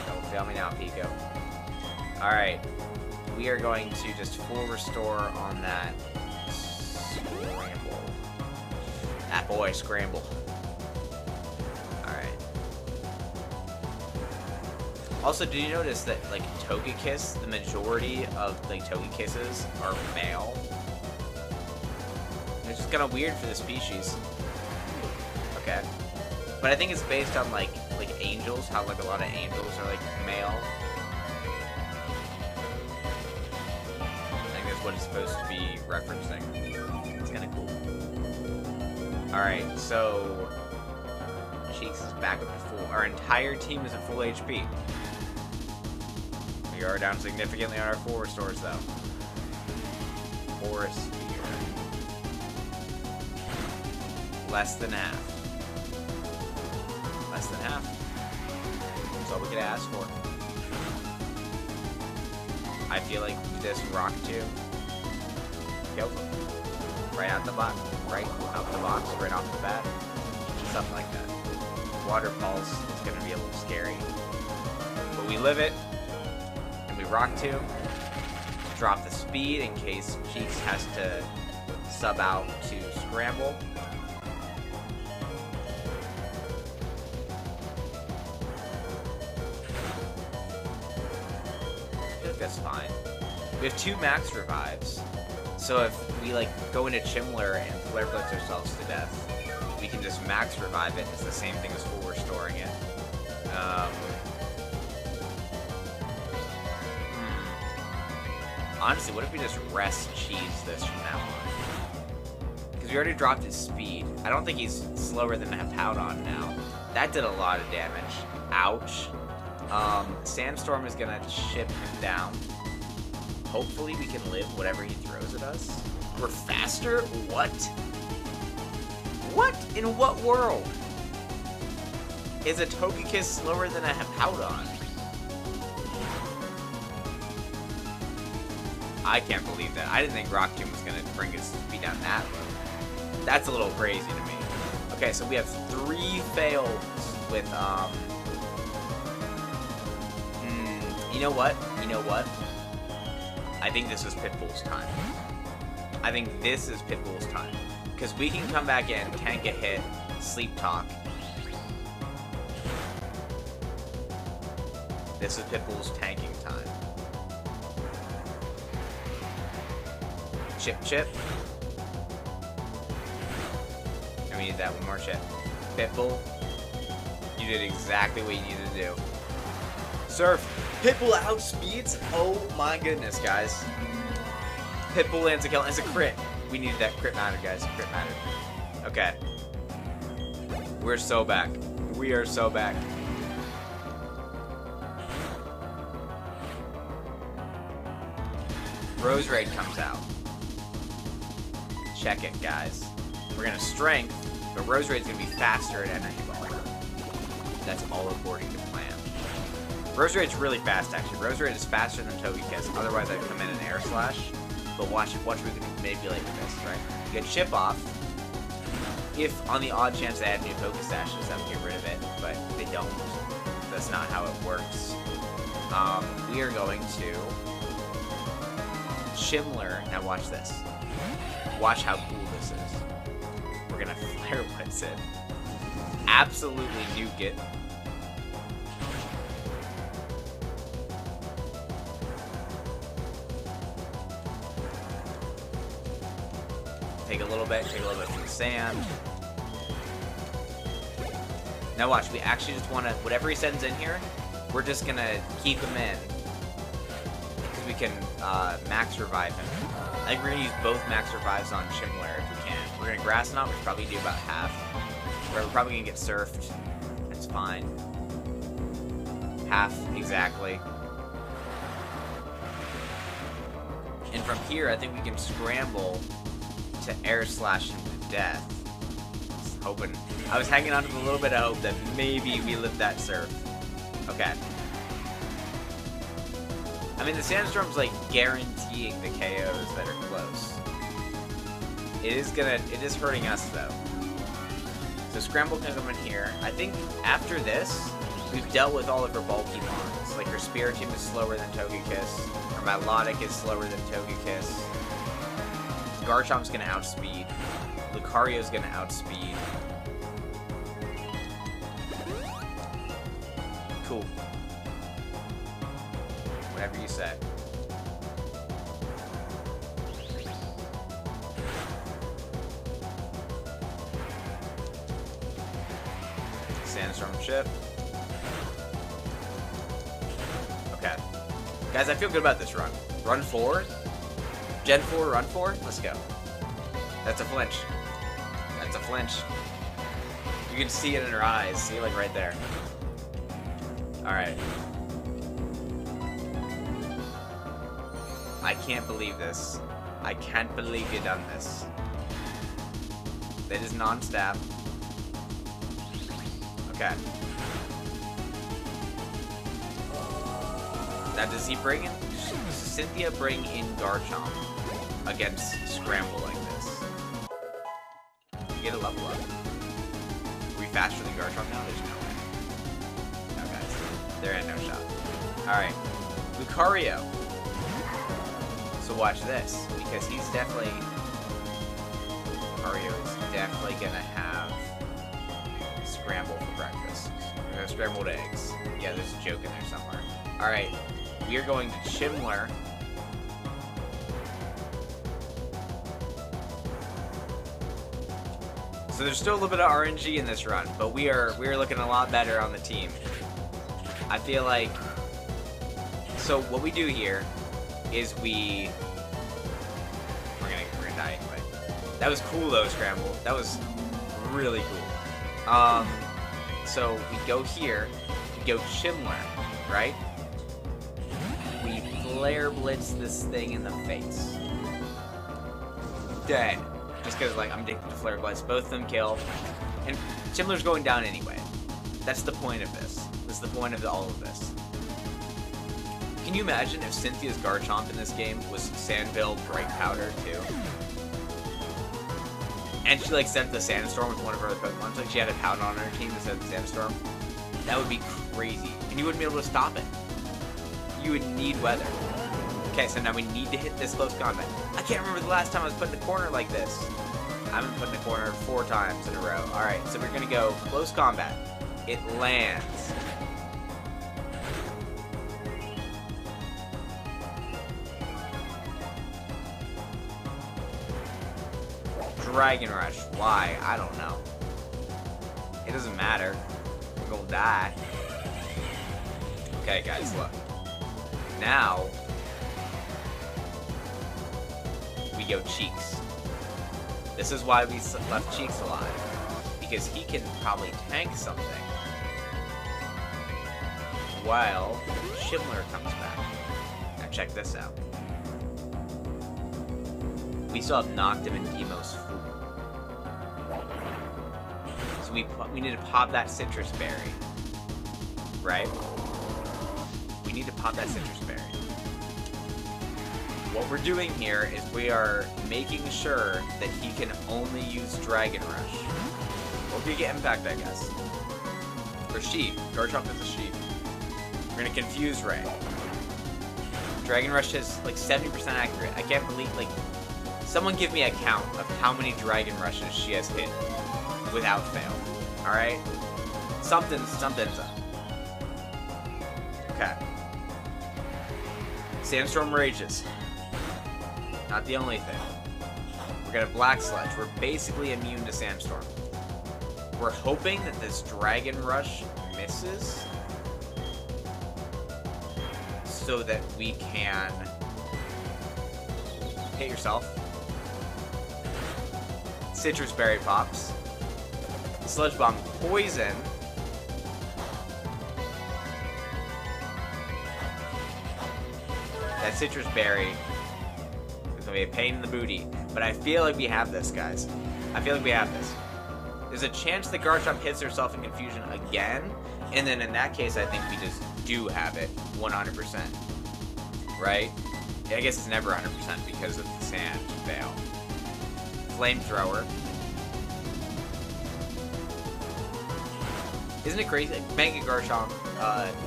Don't fail me now, Pico. Alright. We are going to just full restore on that Scramble. That boy, Scramble. Also, did you notice that, like, Togekiss, the majority of, like, Togekisses are male? It's just kind of weird for the species. Okay. But I think it's based on, like angels, how, like, a lot of angels are, like, male. I think that's what it's supposed to be referencing. It's kind of cool. Alright, so... Cheeks is back up to full. Our entire team is at full HP. We are down significantly on our full restores, though. Forest Sphere. Less than half. Less than half. That's all we could ask for. I feel like this Rock 2 kills him. Right out the box. Right out the box. Right off the bat. Something like that. Water Pulse is going to be a little scary. But we live it. And we Rock 2. Drop the speed in case Cheeks has to sub out to Scramble. That's fine. We have 2 max revives, so if we like go into Chimler and Flare Blitz ourselves to death, we can just max revive it. It's the same thing as full restoring it. Honestly, what if we just rest Cheese this from now on? Because we already dropped his speed. I don't think he's slower than a Powdon now. That did a lot of damage. Ouch. Sandstorm is gonna chip him down. Hopefully we can live whatever he throws at us. We're faster? What? What? In what world? Is a Togekiss slower than a Powdon? I can't believe that. I didn't think Rock Tomb was gonna bring his speed down that low. That's a little crazy to me. Okay, so we have 3 fails with, You know what? You know what? I think this is Pitbull's time. I think this is Pitbull's time. Because we can come back in, tank a hit, Sleep Talk. This is Pitbull's tanking time. Chip Chip. And we need that one more chip. Pitbull, you did exactly what you needed to do. Surf. Pitbull outspeeds? Oh my goodness, guys. Pitbull lands a kill. It's a crit. We needed that crit matter, guys. Crit matter. Okay. We're so back. We are so back. Rose Raid comes out. Check it, guys. We're gonna Strength, but Rose Raid's gonna be faster at Energy Ball. That's all according to plan. Rose Raid's really fast, actually. Rose Raid is faster than Togekiss. Otherwise, I'd come in and Air Slash. But watch we can manipulate this, right? You get Chip off. If, on the odd chance they add new Pokestashes, that would get rid of it. But they don't. That's not how it works. We are going to... Chimler. Now watch this. Watch how cool this is. We're gonna Flare Blitz it. Absolutely nuke it. Take a little bit from the sand. Now watch, we actually just want to, whatever he sends in here, we're just going to keep him in. Because we can max revive him. I think we're going to use both max revives on Chimler if we can. We're going to Grass Knot, which probably do about half. We're probably going to get surfed. That's fine. Half, exactly. And from here, I think we can scramble to Air Slash him to death. I was hanging on to a little bit of hope that maybe we live that surf. Okay. I mean, the Sandstorm's like guaranteeing the KOs that are close. It is hurting us though. So Scramble can come in here. I think after this, we've dealt with all of her bulky mons. Like her Spiritomb is slower than Togekiss. Her Milotic is slower than Togekiss. Garchomp's gonna outspeed. Lucario's gonna outspeed. Cool. Whatever you say. Sandstorm shift. Okay. Guys, I feel good about this run. Run 4? Gen 4, run 4? Let's go. That's a flinch. That's a flinch. You can see it in her eyes. See, like, right there. Alright. I can't believe this. I can't believe you done this. That is non-stab. Okay. Now, does he bring in... Does Cynthia bring in Garchomp against Scramble like this? You get a level up. Are we faster than Garchomp now? There's no way. No, guys. There ain't no shot. Alright. Lucario. So watch this, because he's definitely... Lucario is definitely gonna have Scramble for breakfast. Scrambled eggs. Yeah, there's a joke in there somewhere. Alright. We are going to Chimler. So there's still a little bit of RNG in this run, but we are looking a lot better on the team. I feel like... So what we do here is we're gonna die anyway. That was cool though, Scramble. That was really cool. So we go here, we go Chimler, right? We Flare Blitz this thing in the face. Dead. Just because, like, I'm addicted to Flare Blitz. Both of them kill. And Chimler's going down anyway. That's the point of this. That's the point of all of this. Can you imagine if Cynthia's Garchomp in this game was Sandville Bright Powder, too? And she, like, sent the Sandstorm with one of her other Pokemon. Like, she had a Powder on her team instead of the Sandstorm. That would be crazy. And you wouldn't be able to stop it. You would need weather. Okay, so now we need to hit this close combat. I can't remember the last time I was put in a corner like this. I've been put in a corner 4 times in a row. Alright, so we're gonna go close combat. It lands. Dragon Rush. Why? I don't know. It doesn't matter. We're gonna die. Okay, guys, look. Now, we go Cheeks. This is why we left Cheeks alive. Because he can probably tank something. While Chimler comes back. Now check this out. We still have knocked him in Temo's food. So we need to pop that citrus berry. Right? We need to pop that citrus berry. What we're doing here is we are making sure that he can only use Dragon Rush. Or we get Impact, I guess. Or Sheep. Garchomp is a Sheep. We're gonna confuse Ray. Dragon Rush is like 70% accurate. I can't believe, like, someone give me a count of how many Dragon Rushes she has hit without fail. Alright? Something's up. Okay. Sandstorm rages. Not the only thing. We're gonna Black Sludge. We're basically immune to Sandstorm. We're hoping that this Dragon Rush misses so that we can hit yourself. Citrus Berry pops. Sludge Bomb poison. That Citrus Berry is going to be a pain in the booty. But I feel like we have this, guys. I feel like we have this. There's a chance that Garchomp hits herself in Confusion again. And then in that case, I think we just do have it 100%. Right? I guess it's never 100% because of the sand fail. Flamethrower. Isn't it crazy? Like, Mega Garchomp,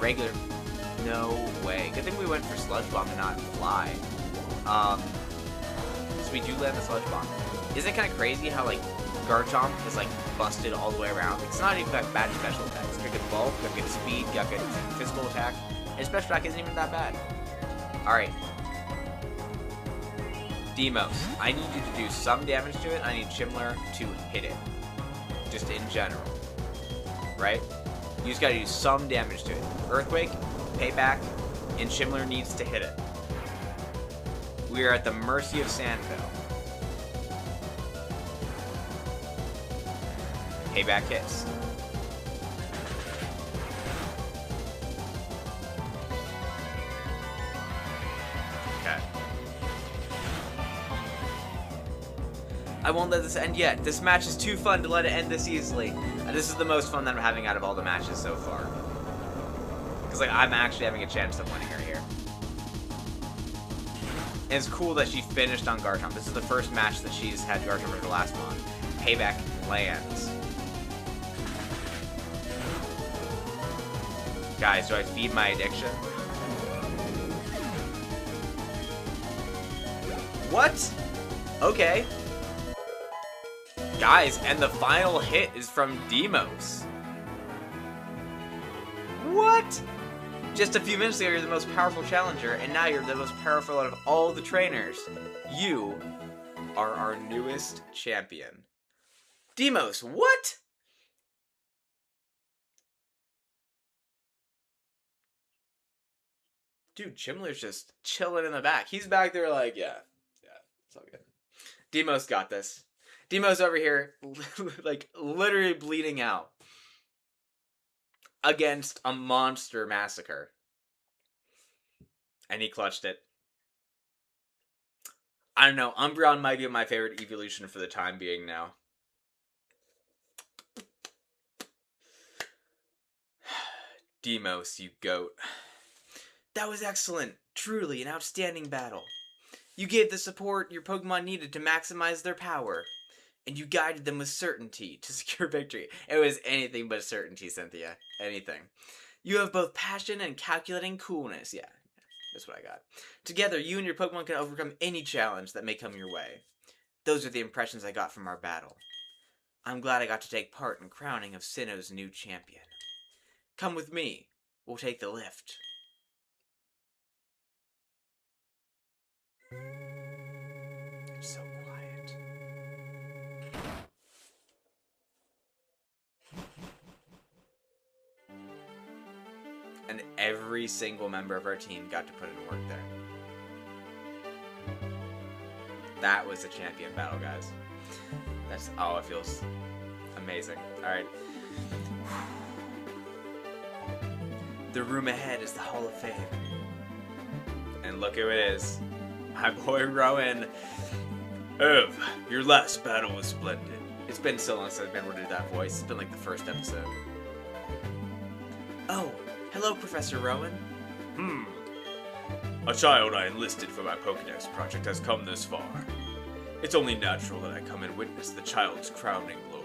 regular... No way. Good thing we went for Sludge Bomb and not Fly. So we do land the Sludge Bomb. Isn't it kind of crazy how, like, Garchomp is, like, busted all the way around? It's not even that bad special attack. It's got good bulk, got good speed, got good physical attack, and special attack isn't even that bad. Alright. Demos, I need you to do some damage to it. I need Chimler to hit it. Just in general. Right? You just gotta do some damage to it. Earthquake, Payback, and Chimler needs to hit it. We are at the mercy of Sandville. Payback hits. Okay. I won't let this end yet. This match is too fun to let it end this easily. This is the most fun that I'm having out of all the matches so far. Because, like, I'm actually having a chance of winning her here. And it's cool that she finished on Garchomp. This is the first match that she's had Garchomp for the last one. Payback lands. Guys, do I feed my addiction? What? Okay. Guys, and the final hit is from Demos. What? Just a few minutes ago, you're the most powerful challenger, and now you're the most powerful out of all the trainers. You are our newest champion. Demos, what? Dude, Chimler's just chilling in the back. He's back there like, yeah, it's all good. Demos got this. Demos over here, like, literally bleeding out against a monster massacre. And he clutched it. I don't know. Umbreon might be my favorite evolution for the time being now. Demos, you goat. That was excellent. Truly an outstanding battle. You gave the support your Pokemon needed to maximize their power. And you guided them with certainty to secure victory. It was anything but certainty, Cynthia. Anything. You have both passion and calculating coolness. Yeah, that's what I got. Together, you and your Pokemon can overcome any challenge that may come your way. Those are the impressions I got from our battle. I'm glad I got to take part in crowning of Sinnoh's new champion. Come with me. We'll take the lift. It's so quiet. And every single member of our team got to put in work there. That was a champion battle, guys. That's, oh, it feels amazing. Alright. The room ahead is the Hall of Fame. And look who it is. My boy Rowan. Ev, your last battle was splendid. It's been so long since I've been able to do that voice. It's been like the first episode. Oh, hello, Professor Rowan. A child I enlisted for my Pokédex project has come this far. It's only natural that I come and witness the child's crowning glory.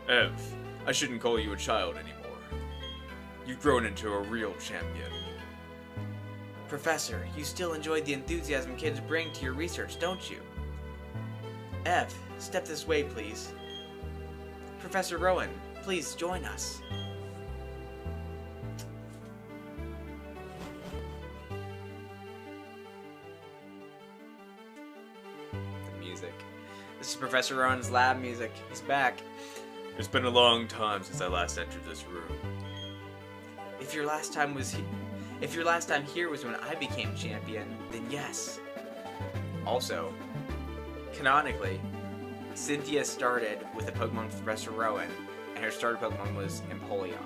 Ev, I shouldn't call you a child anymore. You've grown into a real champion. Professor, you still enjoy the enthusiasm kids bring to your research, don't you? Ev, step this way, please. Professor Rowan, please join us. This is Professor Rowan's lab music. He's back. It's been a long time since I last entered this room. If your last time here was when I became champion, then yes. Also, canonically, Cynthia started with a Pokemon with Professor Rowan, and her starter Pokemon was Empoleon.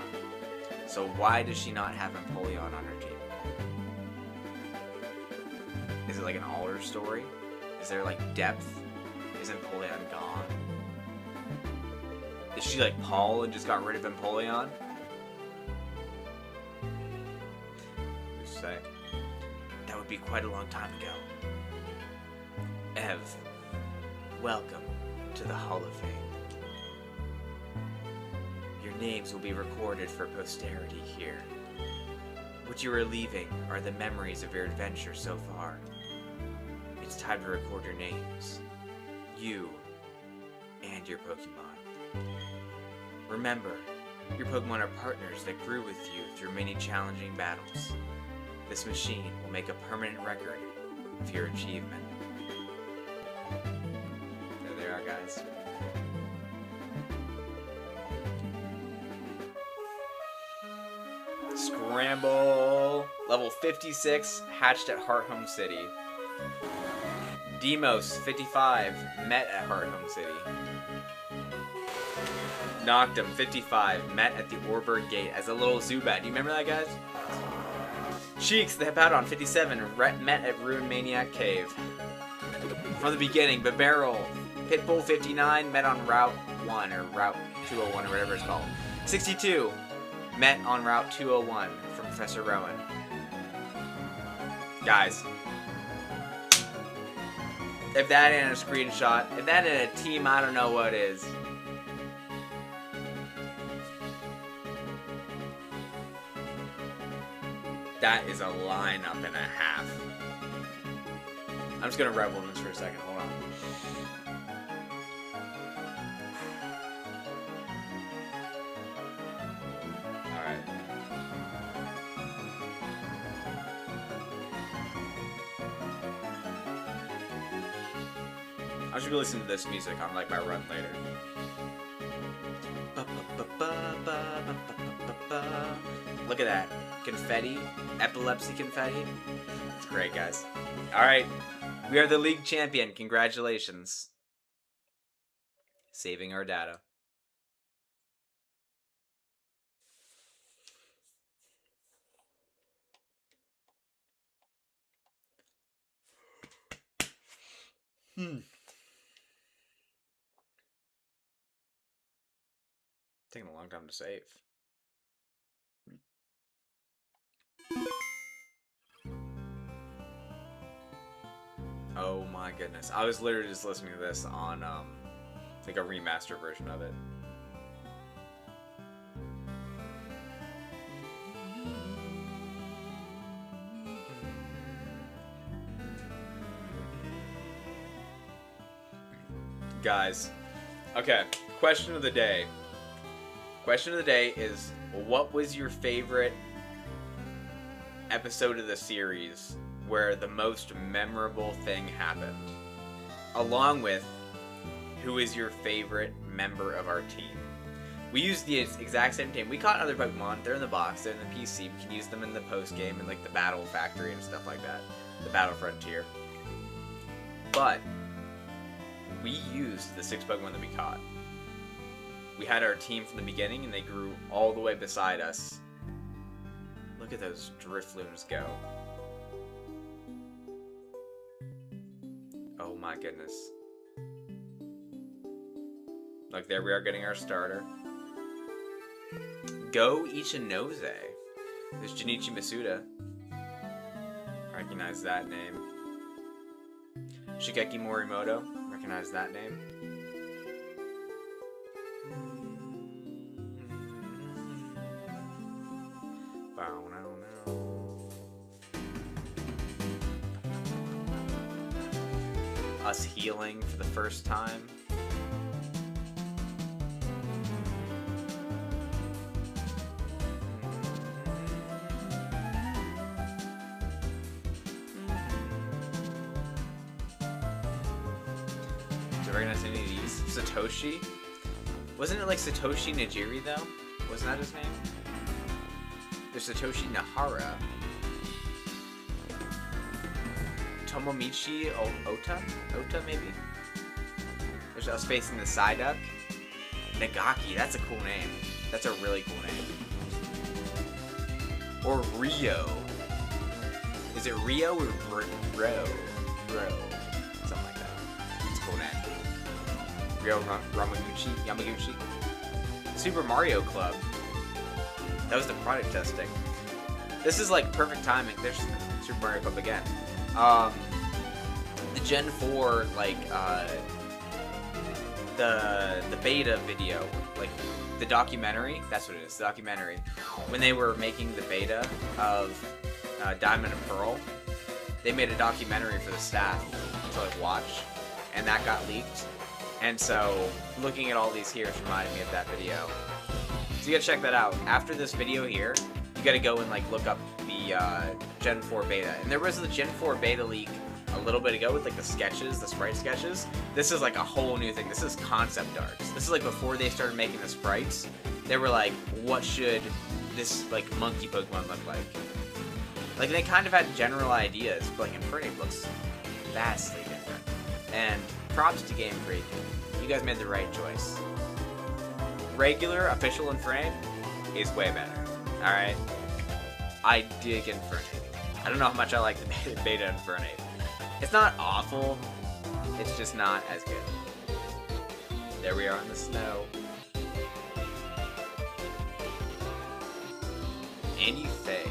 So why does she not have Empoleon on her team? Is it like an Alder story? Is there like depth? Is Empoleon gone? Is she like Paul and just got rid of Empoleon? Who's to say? That would be quite a long time ago. Ev, welcome to the Hall of Fame. Your names will be recorded for posterity here. What you are leaving are the memories of your adventure so far. It's time to record your names. You and your Pokemon. Remember, your Pokemon are partners that grew with you through many challenging battles. The This machine will make a permanent record of your achievement. There they are, guys. Scramble! Level 56, hatched at Heart Home City. Demos, 55, met at Heart Home City. Noctum, 55, met at the Orberg Gate as a little Zubat. Do you remember that, guys? Cheeks, the Hippowdon, 57, met at Ruin Maniac Cave. From the beginning, Babarrel, Pitbull, 59, met on Route 1, or Route 201, or whatever it's called. 62, met on Route 201 from Professor Rowan. Guys, if that ain't a screenshot, if that ain't a team, I don't know what is. That is a lineup and a half. I'm just gonna revel in this for a second. Hold on. Alright. I should be listening to this music on like my run later. Look at that. Confetti. Epilepsy confetti. It's great, guys. Alright. We are the league champion. Congratulations. Saving our data. Taking a long time to save. Oh my goodness. I was literally just listening to this on like a remaster version of it. Guys, okay, question of the day. Question of the day is, what was your favorite episode of the series where the most memorable thing happened? Along with, who is your favorite member of our team? We use the exact same team. We caught other Pokemon. They're in the box. They're in the PC. We can use them in the post-game and like the Battle Factory and stuff like that. The Battle Frontier. But we used the 6 Pokemon that we caught. We had our team from the beginning and they grew all the way beside us. Look at those Drifloons go. Oh my goodness. Look, there we are getting our starter. Go Ichinose. There's Junichi Masuda. Recognize that name. Shigeki Morimoto. Recognize that name. Us healing for the first time. Do I recognize any of these? Satoshi? Wasn't it like Satoshi Najiri though? Wasn't that his name? There's Satoshi Nahara. Tomomichi Ota? Ota, maybe? There's us facing the Psyduck. Nagaki, that's a cool name. That's a really cool name. Or Rio. Is it Rio or Ro? Something like that. It's a cool name. Rio Yamaguchi. Super Mario Club. That was the product testing. This is like perfect timing. There's Super Mario Club again. The Gen 4, like, the beta video, like, the documentary, that's what it is, the documentary, when they were making the beta of Diamond and Pearl, they made a documentary for the staff to, like, watch, and that got leaked, and so, looking at all these here is reminding me of that video. So you gotta check that out. After this video here, you gotta go and, like, look up the Gen 4 beta. And there was the Gen 4 beta leak a little bit ago with like the sketches, the sprite sketches. This is like a whole new thing. This is concept arts. This is like before they started making the sprites. They were like, what should this like monkey Pokemon look like? Like they kind of had general ideas, but like Infernape looks vastly different. And props to Game Freak. You guys made the right choice. Regular official Infernape is way better. Alright? I dig Infernape. I don't know how much I like the beta Infernape. It's not awful, it's just not as good. There we are in the snow. Anufei.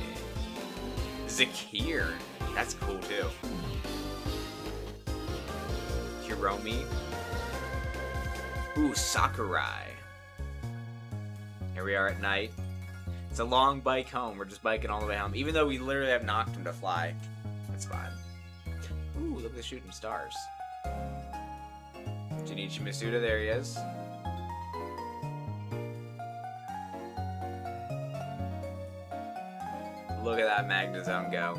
Zakir. That's cool too. Hiromi. Ooh, Sakurai. Here we are at night. It's a long bike home. We're just biking all the way home. Even though we literally have knocked him to fly. It's fine. Ooh, look at the shooting stars. Junichi Masuda, there he is. Look at that Magnezone go.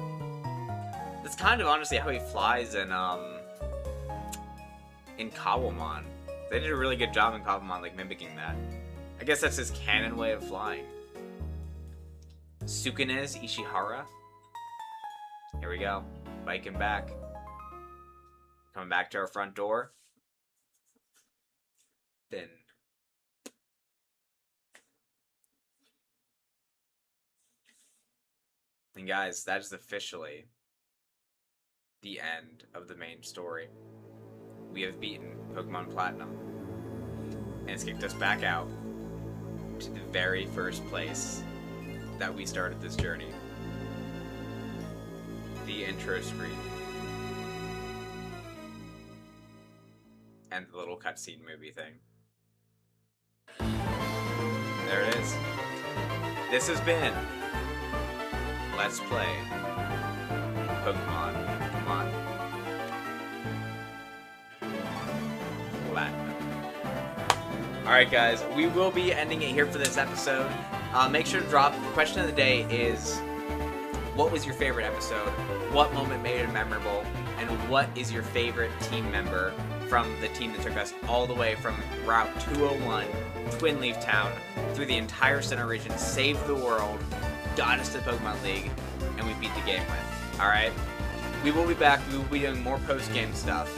That's kind of honestly how he flies in Kawamon. They did a really good job in Kawamon, like mimicking that. I guess that's his canon way of flying. Sukanez Ishihara. Here we go. Biking back. Coming back to our front door. Then. And guys, that is officially the end of the main story. We have beaten Pokemon Platinum. And it's kicked us back out to the very first place that we started this journey. The intro screen. And the little cutscene movie thing. There it is. This has been Let's Play Pokemon Platinum. Alright guys, we will be ending it here for this episode. Make sure to drop, the question of the day is, what was your favorite episode? What moment made it memorable? And what is your favorite team member from the team that took us all the way from Route 201, Twin Leaf Town, through the entire Sinnoh Region, saved the world, got us to the Pokemon League, and we beat the game with. Alright? We will be back, we will be doing more post-game stuff.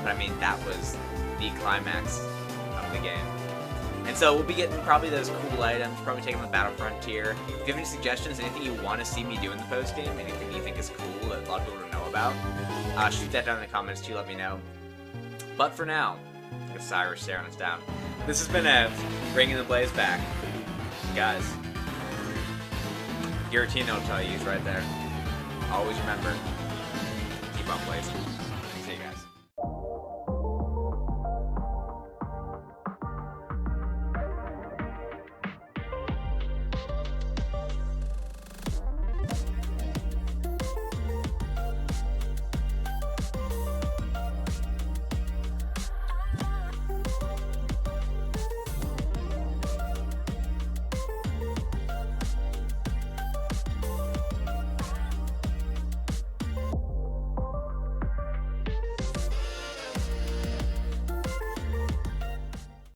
But I mean, that was the climax of the game. And so we'll be getting probably those cool items, probably taking the Battle Frontier. If you have any suggestions, anything you want to see me do in the post-game, anything you think is cool that a lot of people don't know about, shoot that down in the comments too, let me know. But for now, look at Cyrus staring us down. This has been Ev, bringing the blaze back. Guys, Giratina will tell you, he's right there. Always remember, keep on blazing.